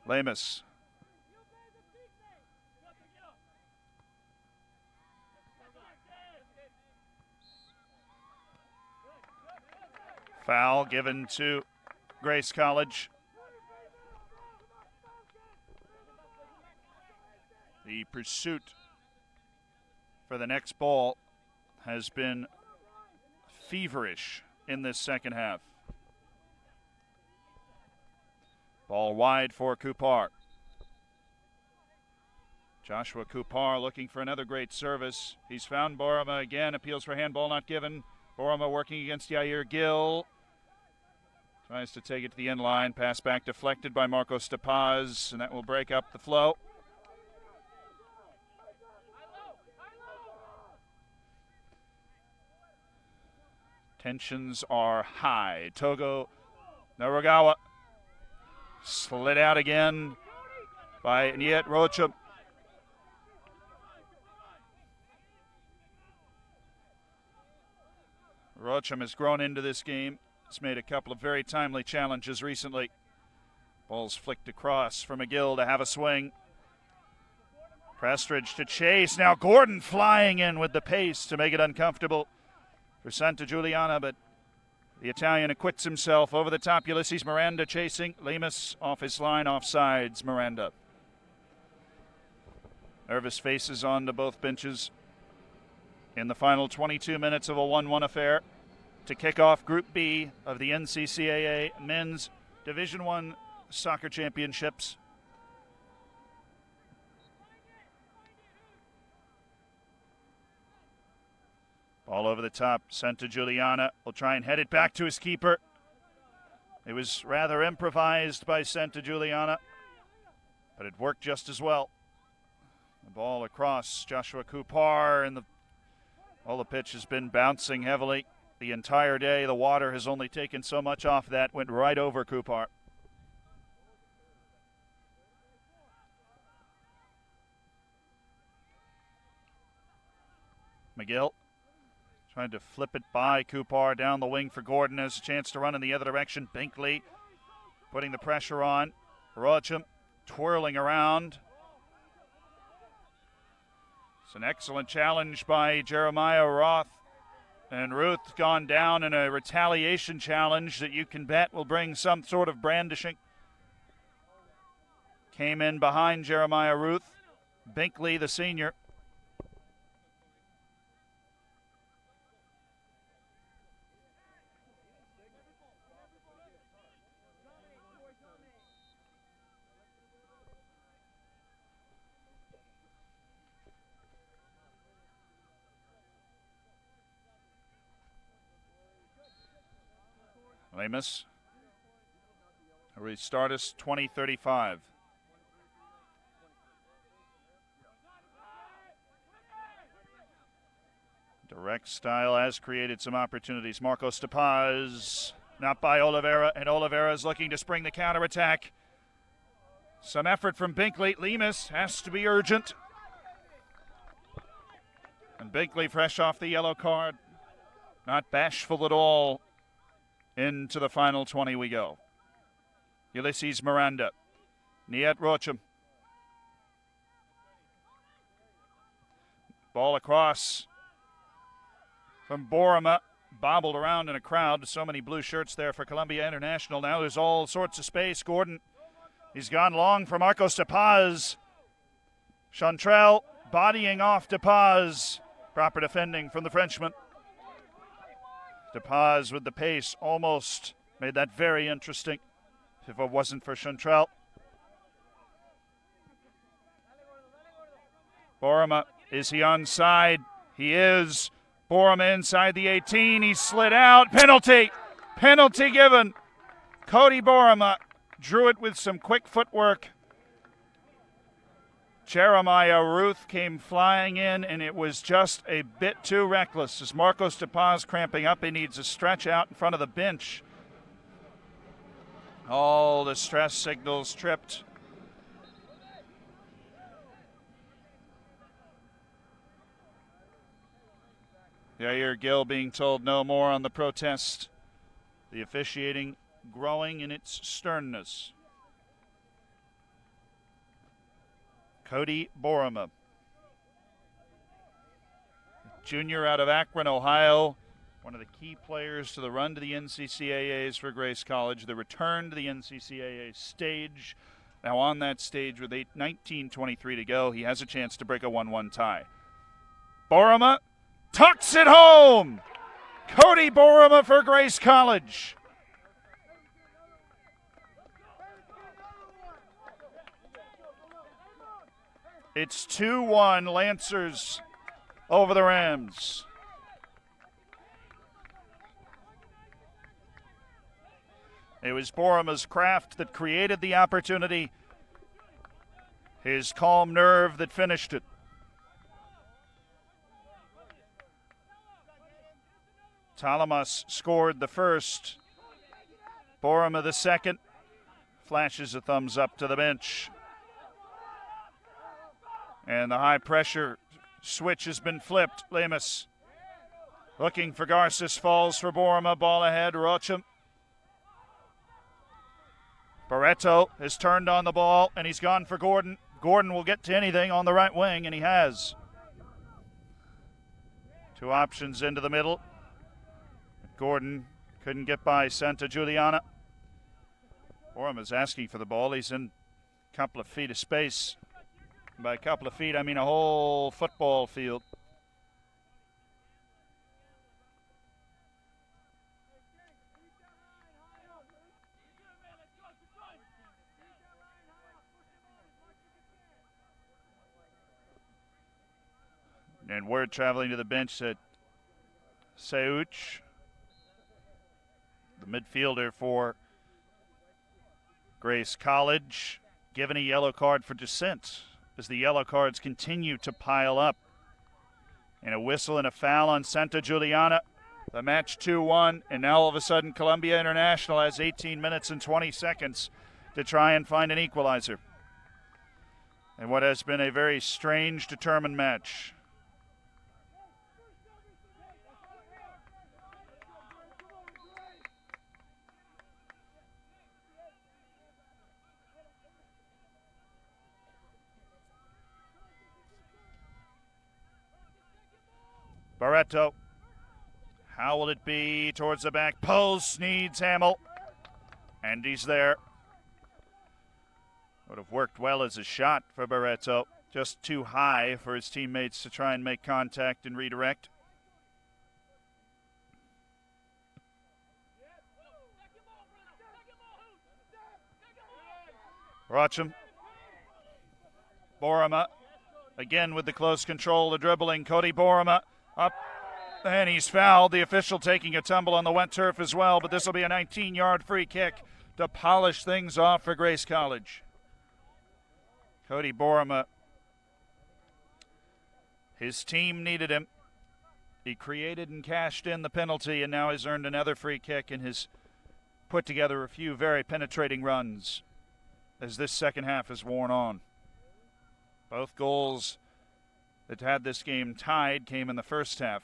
Lemus. Foul given to Grace College. The pursuit for the next ball has been feverish in this second half. Ball wide for Kupar. Joshua Kupar looking for another great service. He's found Borama again. Appeals for handball not given. Borama working against Yair Gill. Tries to take it to the end line. Pass back deflected by Marco Stepaz, and that will break up the flow. Tensions are high. Togo Naragawa slid out again by Niet Rocha. Rocham has grown into this game. He's made a couple of very timely challenges recently. Ball's flicked across for McGill to have a swing. Prestridge to chase. Now Gordon flying in with the pace to make it uncomfortable for Santa Giuliana, but the Italian acquits himself. Over the top, Ulysses Miranda chasing. Lemus off his line, offsides Miranda. Nervous faces on to both benches in the final 22 minutes of a 1-1 affair to kick off Group B of the NCCAA Men's Division I Soccer Championships. Ball over the top. Santa Giuliana will try and head it back to his keeper. It was rather improvised by Santa Giuliana, but it worked just as well. The ball across Joshua Kupar, and the pitch has been bouncing heavily the entire day. The water has only taken so much off that. Went right over Kupar. McGill trying to flip it by Kupar down the wing for Gordon. Has a chance to run in the other direction. Binkley putting the pressure on. Rocham twirling around. It's an excellent challenge by Jeremiah Roth. And Ruth gone down in a retaliation challenge that you can bet will bring some sort of brandishing. Came in behind Jeremiah Ruth. Binkley, the senior. Lemus. Restart us 2035. Direct style has created some opportunities. Marco Stepaz, not by Oliveira, and Oliveira is looking to spring the counterattack. Some effort from Binkley. Lemus has to be urgent. And Binkley, fresh off the yellow card, not bashful at all. Into the final 20 we go. Ulysses Miranda. Niet Rocham. Ball across from Borama. Bobbled around in a crowd. So many blue shirts there for Columbia International. Now there's all sorts of space. Gordon, he's gone long for Marco Stepaz. Chantrell bodying off Stepaz. Proper defending from the Frenchman. Stepaz with the pace almost made that very interesting if it wasn't for Chantrell. Borama, is he onside? He is. Borama inside the 18. He slid out. Penalty. Penalty given. Cody Borama drew it with some quick footwork. Jeremiah Ruth came flying in, and it was just a bit too reckless. As Marcos de Paz cramping up, he needs a stretch out in front of the bench. All the stress signals tripped. Yair Gill being told no more on the protest. The officiating growing in its sternness. Cody Borima, junior out of Akron, Ohio, one of the key players to the run to the NCCAAs for Grace College, the return to the NCCAA stage. Now on that stage with 19:23 to go, he has a chance to break a 1-1 tie. Borima tucks it home! Cody Borima for Grace College. It's 2-1 Lancers over the Rams. It was Borima's craft that created the opportunity, his calm nerve that finished it. Talamas scored the first. Borima the second. Flashes a thumbs up to the bench. And the high-pressure switch has been flipped. Lemus looking for Garces, falls for Borima. Ball ahead, Rocham. Barreto has turned on the ball, and he's gone for Gordon. Gordon will get to anything on the right wing, and he has. Two options into the middle. Gordon couldn't get by Santa Juliana. Borima's asking for the ball. He's in a couple of feet of space. By a couple of feet, I mean a whole football field. And word traveling to the bench that Seuch, the midfielder for Grace College, given a yellow card for dissent as the yellow cards continue to pile up. And a whistle and a foul on Santa Juliana. The match 2-1, and now all of a sudden Columbia International has 18 minutes and 20 seconds to try and find an equalizer. And what has been a very strange, determined match. Barreto, how will it be towards the back post? Needs Hamill, and he's there. Would have worked well as a shot for Barreto, just too high for his teammates to try and make contact and redirect. Rocham, Borima, again with the close control, the dribbling. Cody Borima up, and he's fouled. The official taking a tumble on the wet turf as well, but this will be a 19-yard free kick to polish things off for Grace College. Cody Borima, his team needed him. He created and cashed in the penalty, and now has earned another free kick and has put together a few very penetrating runs as this second half has worn on. Both goals that had this game tied came in the first half.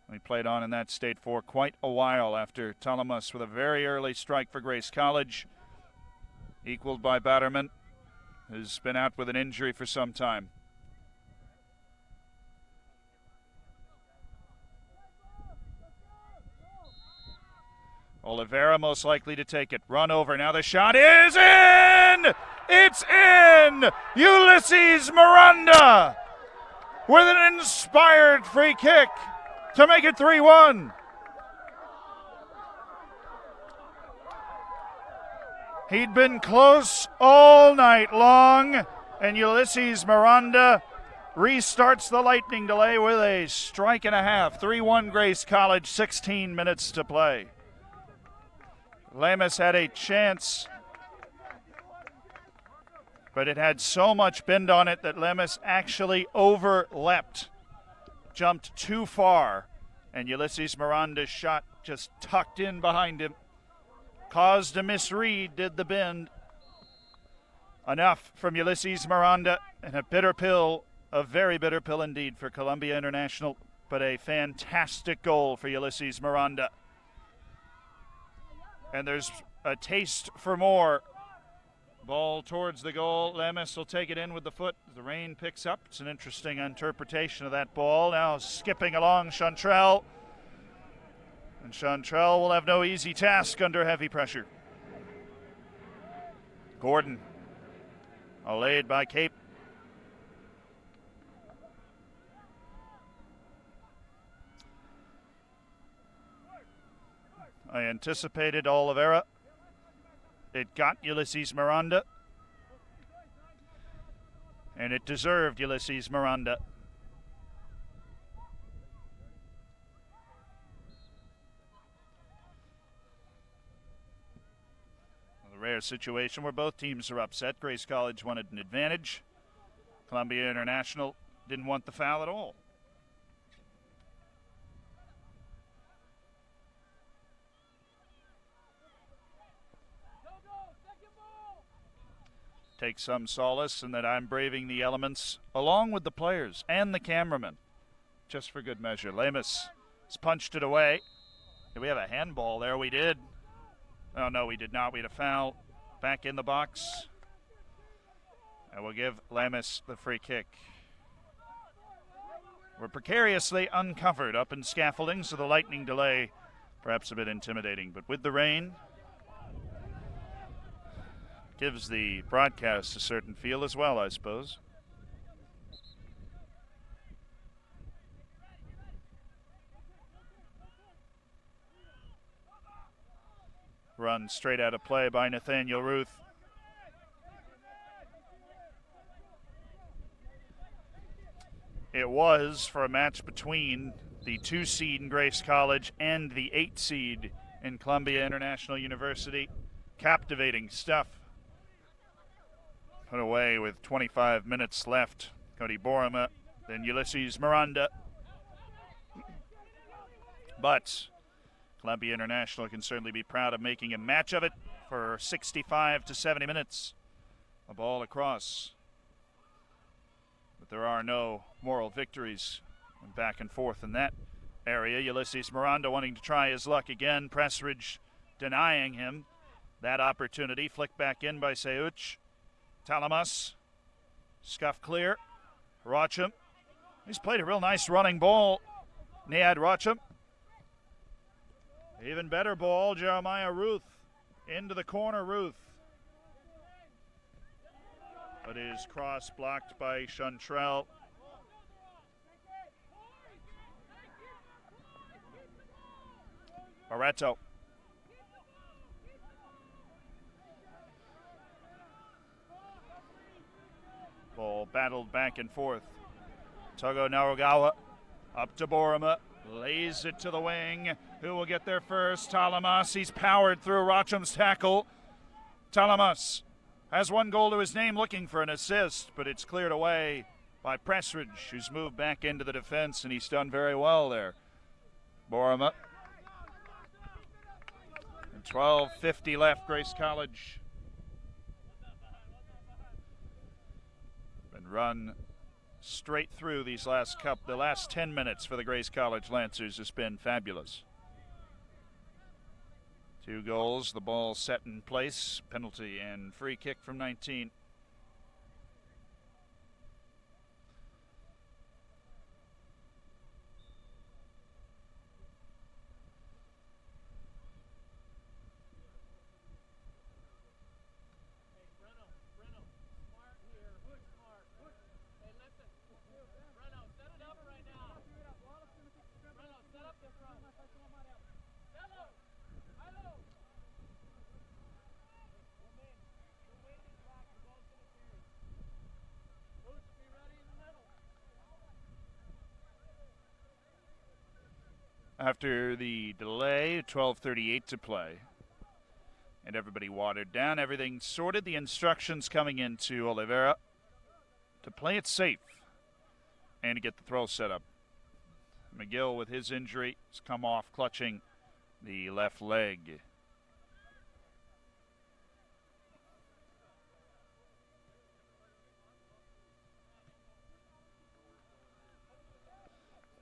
We played on in that state for quite a while after Talamas with a very early strike for Grace College, equaled by Batterman, who's been out with an injury for some time. Oliveira most likely to take it. Run over. Now the shot is in! It's in! Ulysses Miranda with an inspired free kick to make it 3-1. He'd been close all night long, and Ulysses Miranda restarts the lightning delay with a strike and a half. 3-1 Grace College, 16 minutes to play. Lemus had a chance, but it had so much bend on it that Lemus actually overleapt, jumped too far, and Ulysses Miranda's shot just tucked in behind him. Caused a misread, did the bend. Enough from Ulysses Miranda, and a bitter pill, a very bitter pill indeed for Columbia International, but a fantastic goal for Ulysses Miranda. And there's a taste for more. Ball towards the goal. Lemus will take it in with the foot. The rain picks up. It's an interesting interpretation of that ball. Now skipping along Chantrell. And Chantrell will have no easy task under heavy pressure. Gordon. Allayed by Cape. I anticipated Oliveira. It got Ulysses Miranda. And it deserved Ulysses Miranda. A rare situation where both teams are upset. Grace College wanted an advantage. Columbia International didn't want the foul at all. Take some solace in that I'm braving the elements along with the players and the cameramen, just for good measure. Lemus has punched it away. Did we have a handball there? We did. Oh, no, we did not. We had a foul. Back in the box. And we'll give Lemus the free kick. We're precariously uncovered up in scaffolding, so the lightning delay perhaps a bit intimidating. But with the rain, gives the broadcast a certain feel as well, I suppose. Run straight out of play by Nathaniel Ruth. It was for a match between the 2 seed in Grace College and the 8 seed in Columbia International University. Captivating stuff. Put away with 25 minutes left. Cody Borima, then Ulysses Miranda. But Columbia International can certainly be proud of making a match of it for 65 to 70 minutes. A ball across. But there are no moral victories. And back and forth in that area. Ulysses Miranda wanting to try his luck again. Pressridge denying him that opportunity. Flicked back in by Seuch. Talamas, scuff clear. Rocham, he's played a real nice running ball. Niad Rocham. Even better ball, Jeremiah Ruth. Into the corner, Ruth. But his cross blocked by Chantrell. Barreto. Ball battled back and forth. Togo Narugawa up to Borima. Lays it to the wing. Who will get there first? Talamas. He's powered through Rocham's tackle. Talamas has 1 goal to his name, looking for an assist, but it's cleared away by Pressridge, who's moved back into the defense, and he's done very well there. Borima. 12:50 left, Grace College. Been run straight through these the last 10 minutes for the Grace College Lancers has been fabulous. 2 goals, the ball set in place, penalty and free kick from 19. After the delay, 12:38 to play. and everybody watered down. Everything sorted. The instructions coming into Oliveira to play it safe and to get the throw set up. McGill, with his injury, has come off clutching the left leg.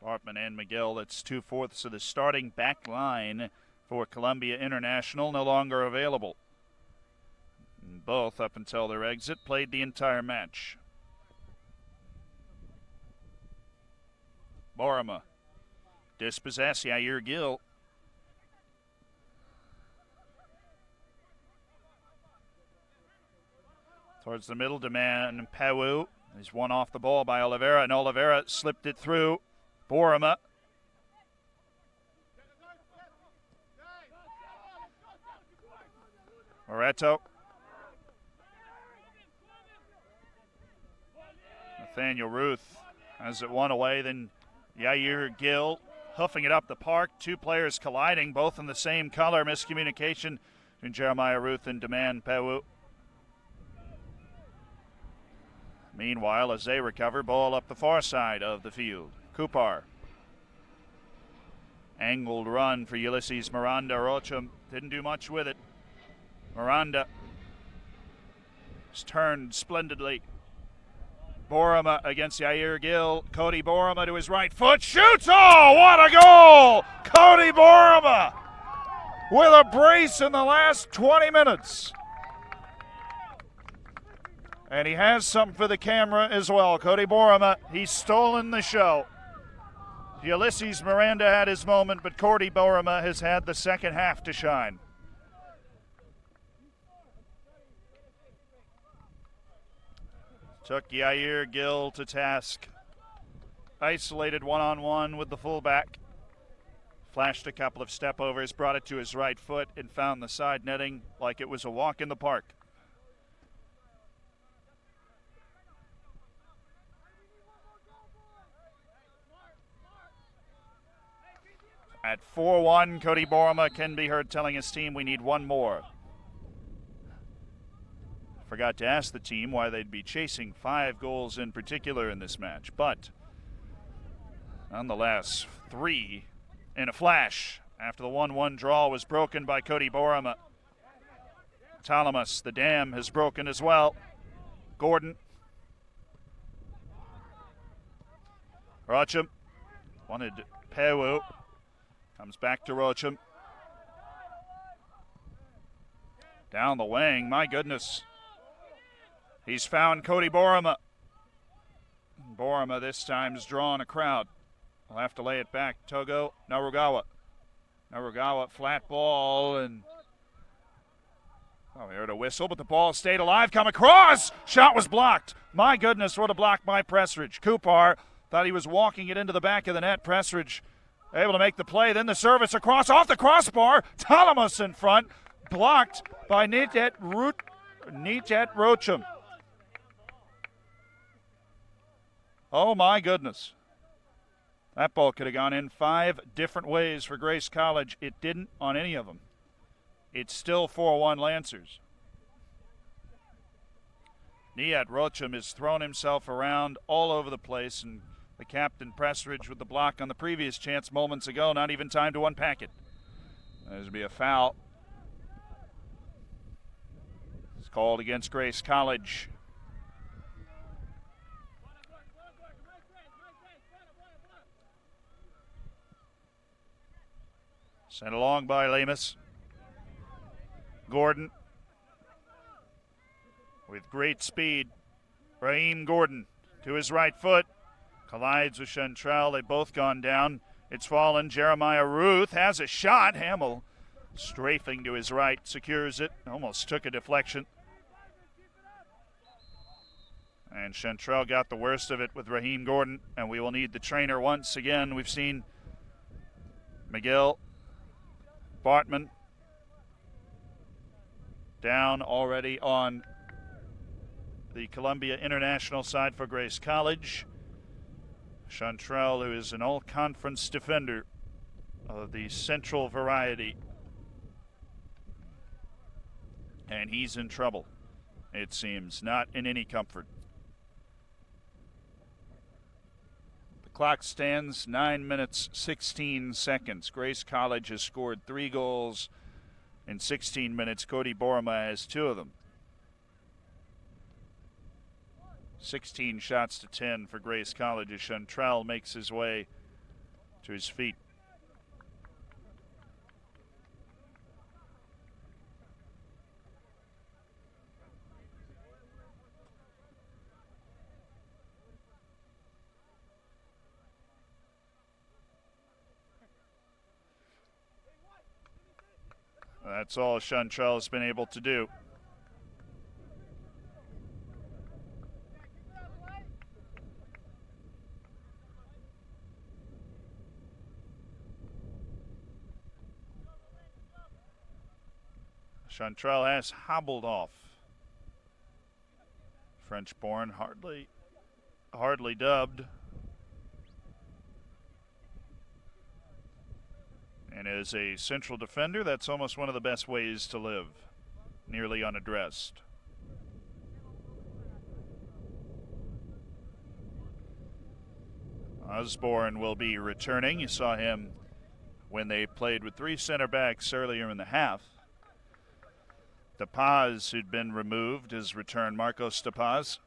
Bartman and McGill, that's 2/4 of the starting back line for Columbia International, no longer available. And both, up until their exit, played the entire match. Borama, dispossess Yair Gill. Towards the middle, Demand Pawu. He's won off the ball by Oliveira, and Oliveira slipped it through. Borama. Moretto. Nathaniel Ruth has it one away, then Yair Gill hoofing it up the park. Two players colliding, both in the same color. Miscommunication between Jeremiah Ruth and Demand Pawu. Meanwhile, as they recover, ball up the far side of the field. Kupar. Angled run for Ulysses Miranda. Rocham didn't do much with it. Miranda has turned splendidly. Borama against Yair Gill. Cody Borama to his right foot. Shoots! Oh, what a goal! Cody Borama with a brace in the last 20 minutes. And he has something for the camera as well. Cody Borama, he's stolen the show. Ulysses Miranda had his moment, but Cody Borama has had the second half to shine. Took Yair Gill to task. Isolated one-on-one with the fullback. Flashed a couple of step-overs, brought it to his right foot, and found the side netting like it was a walk in the park. At 4-1, Cody Borama can be heard telling his team we need one more. Forgot to ask the team why they'd be chasing 5 goals in particular in this match, but nonetheless, 3 in a flash after the 1-1 draw was broken by Cody Borama. Talamas, the dam, has broken as well. Gordon. Rocham wanted Pawu. Comes back to Rocham. Down the wing, my goodness. He's found Cody Borama. Borama this time has drawn a crowd. We'll have to lay it back. Togo Narugawa. Narugawa, flat ball, and we heard a whistle, but the ball stayed alive. Come across! Shot was blocked. My goodness, what a block by Pressridge. Kupar thought he was walking it into the back of the net. Pressridge able to make the play. Then the service across, off the crossbar. Talamas in front. Blocked by Nijet Rocham. Oh, my goodness. That ball could have gone in 5 different ways for Grace College. It didn't on any of them. It's still 4-1 Lancers. Nijet Rocham has thrown himself around all over the place, and the captain, Pressridge, with the block on the previous chance moments ago. Not even time to unpack it. There's to be a foul. It's called against Grace College. Sent along by Lemus. Gordon. With great speed. Raheem Gordon to his right foot. Collides with Chantrell. They've both gone down. It's fallen. Jeremiah Ruth has a shot. Hamill strafing to his right. Secures it. Almost took a deflection. And Chantrell got the worst of it with Raheem Gordon. And we will need the trainer once again. We've seen McGill, Bartman down already on the Columbia International side for Grace College. Chantrell, who is an all-conference defender of the central variety. And he's in trouble, it seems, not in any comfort. The clock stands 9 minutes, 16 seconds. Grace College has scored 3 goals in 16 minutes. Cody Boroma has 2 of them. 16 shots to 10 for Grace College as Chantrell makes his way to his feet. That's all Chantrell has been able to do. Chantrell has hobbled off. French-born, hardly dubbed. And as a central defender, that's almost one of the best ways to live, nearly unaddressed. Osborne will be returning. You saw him when they played with 3 center backs earlier in the half. DePaz, who'd been removed, has returned. Marcos DePaz.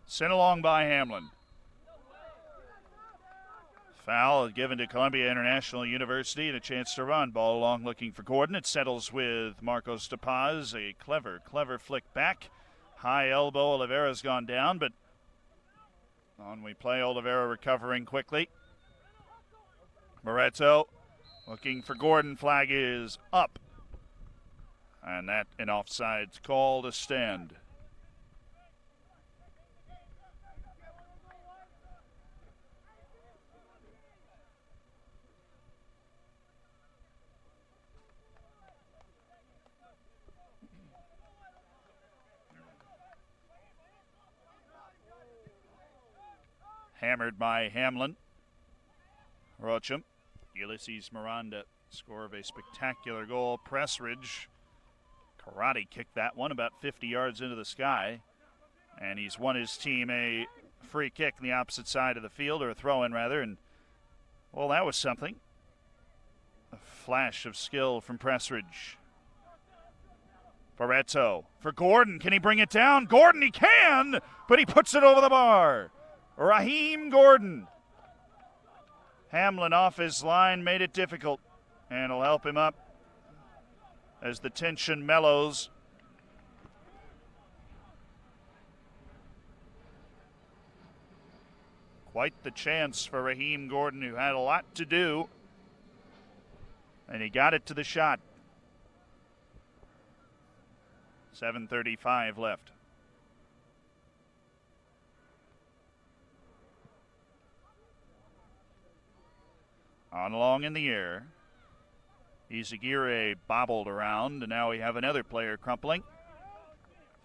Sent along by Hamlin. Foul given to Columbia International University and a chance to run. Ball along looking for Gordon. It settles with Marcos DePaz. A clever flick back. High elbow. Oliveira's gone down, but on we play. Oliveira recovering quickly. Moretto looking for Gordon. Flag is up. And that an offsides call to stand. Hammered by Hamlin. Rocham. Ulysses Miranda, score of a spectacular goal. Pressridge, karate kicked that one about 50 yards into the sky. And he's won his team a free kick on the opposite side of the field, or a throw-in rather. And, well, that was something. A flash of skill from Pressridge. Barreto for Gordon. Can he bring it down? Gordon, he can, but he puts it over the bar. Raheem Gordon. Hamlin off his line made it difficult, and will help him up as the tension mellows. Quite the chance for Raheem Gordon, who had a lot to do, and he got it to the shot. 7:35 left. On along in the air. Izagirre bobbled around, and now we have another player crumpling.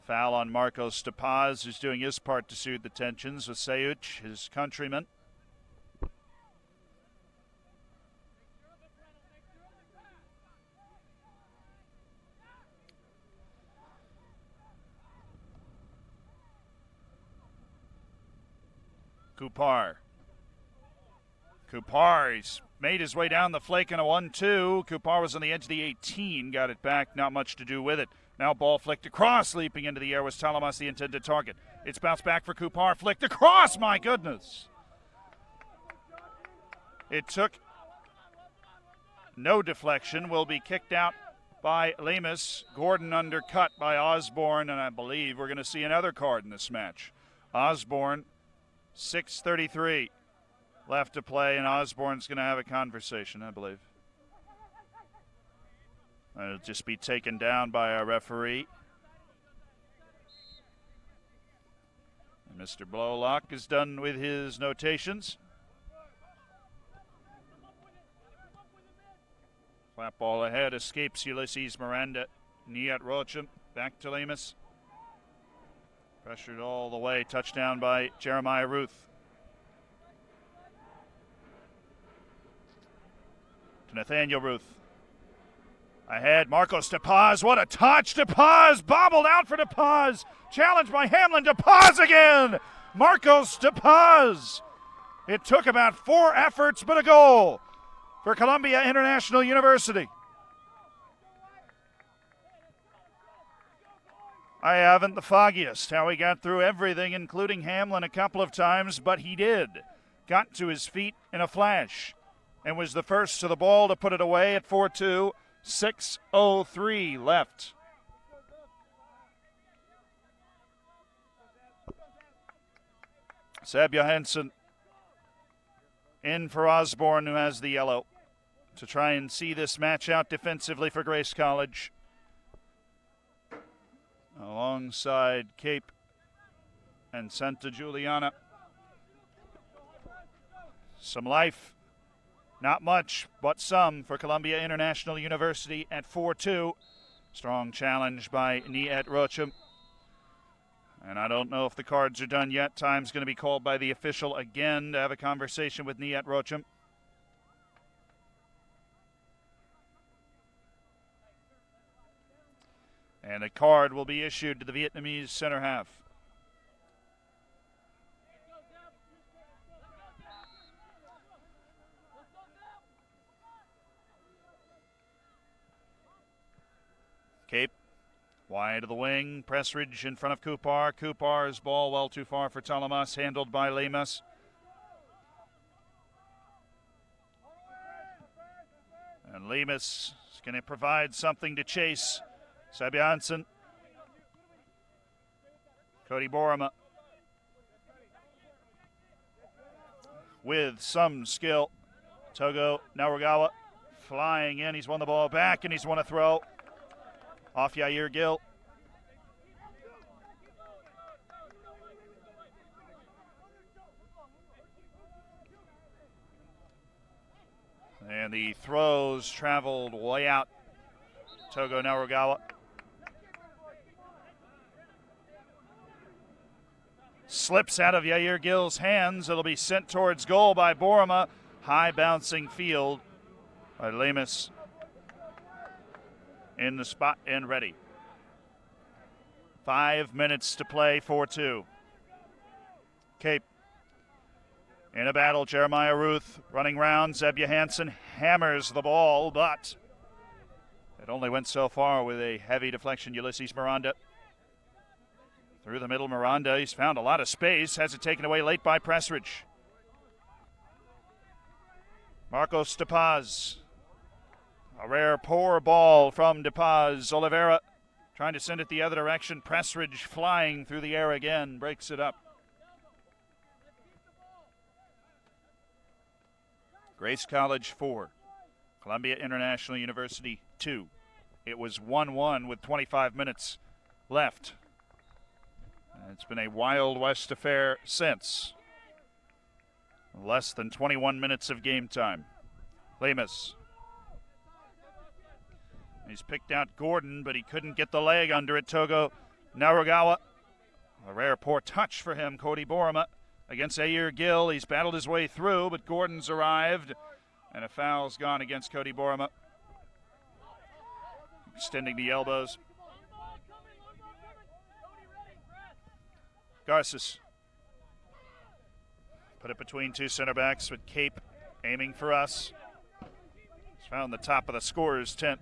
Foul on Marcos DePaz, who's doing his part to soothe the tensions with Sayuch, his countryman. Kupar. He's made his way down the flake in a 1-2. Kupar was on the edge of the 18, got it back, not much to do with it. Now ball flicked across, leaping into the air was Talamas, the intended target. It's bounced back for Kupar, flicked across, my goodness. It took no deflection, will be kicked out by Lemus. Gordon undercut by Osborne, and I believe we're going to see another card in this match. Osborne, 6:33 left to play, and Osborne's going to have a conversation, I believe. It'll just be taken down by our referee. And Mr. Blowlock is done with his notations. Flat ball ahead, escapes Ulysses Miranda. Knee at Rocham. Back to Lemus. Pressured all the way. Touchdown by Jeremiah Ruth. To Nathaniel Ruth. Ahead, Marcos DePaz. What a touch! DePaz bobbled out for DePaz. Challenged by Hamlin. DePaz again! Marcos DePaz. It took about 4 efforts, but a goal for Columbia International University. I haven't the foggiest how he got through everything, including Hamlin a couple of times, but he did. Got to his feet in a flash and was the first to the ball to put it away at 4-2. 6:03 left. Seb Johansson in for Osborne, who has the yellow, to try and see this match out defensively for Grace College. Alongside Cape and Santa Juliana. Some life. Not much, but some for Columbia International University at 4-2. Strong challenge by Niet Rocham. And I don't know if the cards are done yet. Time's going to be called by the official again to have a conversation with Niet Rocham. And a card will be issued to the Vietnamese center half. Cape, wide of the wing. Pressridge in front of Kupar. Kupar's ball well too far for Talamas, handled by Lemus. And Lemus is going to provide something to chase. Seb Johansson. Cody Borama. With some skill. Togo Narugawa flying in. He's won the ball back and he's won a throw. Off Yair Gill. And the throws traveled way out. Togo Narugawa. Slips out of Yair Gill's hands. It'll be sent towards goal by Borama. High bouncing field by Lemus. In the spot and ready. 5 minutes to play, 4-2. Cape in a battle. Jeremiah Ruth running round. Zeb Johansson hammers the ball, but it only went so far with a heavy deflection. Ulysses Miranda through the middle. Miranda, he's found a lot of space. Has it taken away late by Pressridge. Marcos DePaz. A rare poor ball from DePaz. Oliveira trying to send it the other direction. Pressridge flying through the air again. Breaks it up. Grace College 4. Columbia International University 2. It was 1-1 with 25 minutes left. It's been a Wild West affair since. Less than 21 minutes of game time. Lemus. He's picked out Gordon, but he couldn't get the leg under it. Togo Narugawa. A rare poor touch for him. Cody Borama against Yair Gill. He's battled his way through, but Gordon's arrived. And a foul's gone against Cody Borama. Extending the elbows. Garces. Put it between two center backs with Cape aiming for us. He's found the top of the scorer's tent.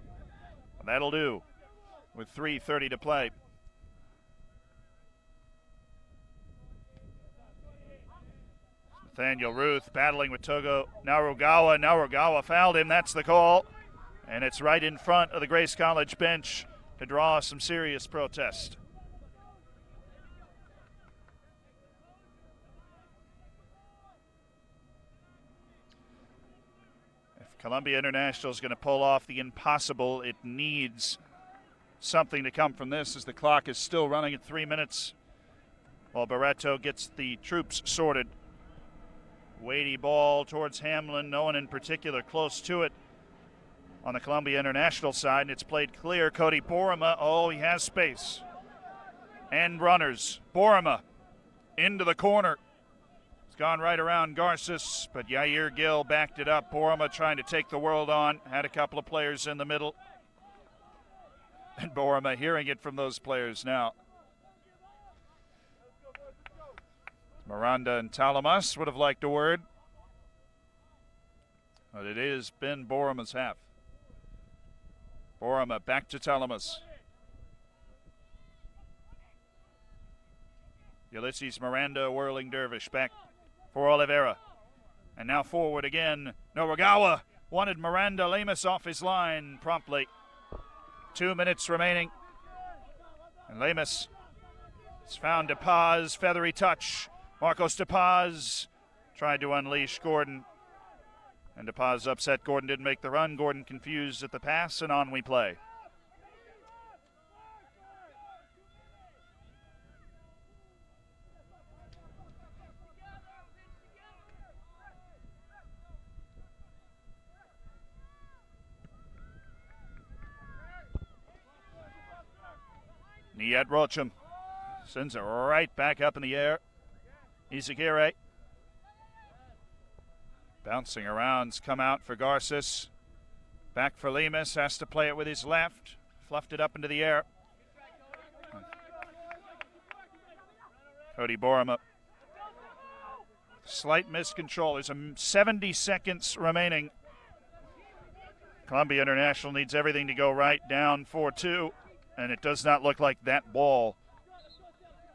That'll do with 3:30 to play. Nathaniel Ruth battling with Togo Narugawa. Narugawa fouled him. That's the call. And it's right in front of the Grace College bench to draw some serious protest. Columbia International is going to pull off the impossible. It needs something to come from this as the clock is still running at 3 minutes while Barreto gets the troops sorted. Weighty ball towards Hamlin. No one in particular close to it. on the Columbia International side, and it's played clear. Cody Borima, he has space. And runners. Borima into the corner. It's gone right around Garces, but Yair Gill backed it up. Borima trying to take the world on. Had a couple of players in the middle. And Borima hearing it from those players now. Miranda and Talamas would have liked a word. But it has been Borima's half. Borima back to Talamas. Ulysses Miranda, whirling dervish, back for Oliveira. And now forward again. Noragawa wanted Miranda Lemus off his line promptly. 2 minutes remaining. And Lemus has found DePaz, feathery touch. Marcos DePaz tried to unleash Gordon. And DePaz upset. Gordon didn't make the run. Gordon confused at the pass, and on we play. Niet Rocham sends it right back up in the air. Izagirre bouncing around, come out for Garces. Back for Lemus, has to play it with his left. Fluffed it up into the air. Cody Borima. Slight miscontrol. There's 70 seconds remaining. Columbia International needs everything to go right, down 4-2. And it does not look like that ball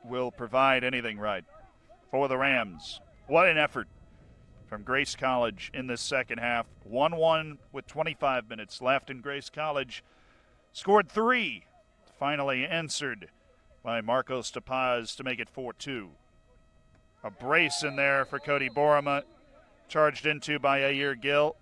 will provide anything right for the Rams. What an effort from Grace College in this second half. 1-1 with 25 minutes left, and Grace College scored 3. Finally answered by Marcos DePaz to make it 4-2. A brace in there for Cody Borima, charged into by Yair Gill.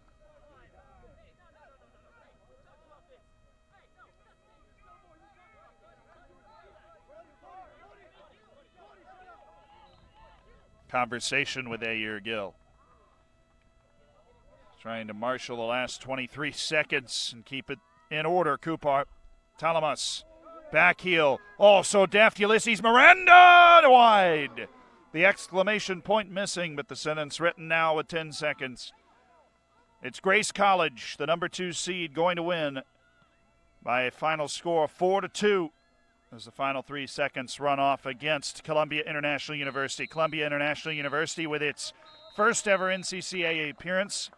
Conversation with Yair Gill. Trying to marshal the last 23 seconds and keep it in order. Kupar, Talamas, back heel. So deft. Ulysses Miranda wide. The exclamation point missing, but the sentence written now with 10 seconds. It's Grace College, the number 2 seed, going to win by a final score of 4-2. As the final 3 seconds run off against Columbia International University. Columbia International University with its first ever NCCAA appearance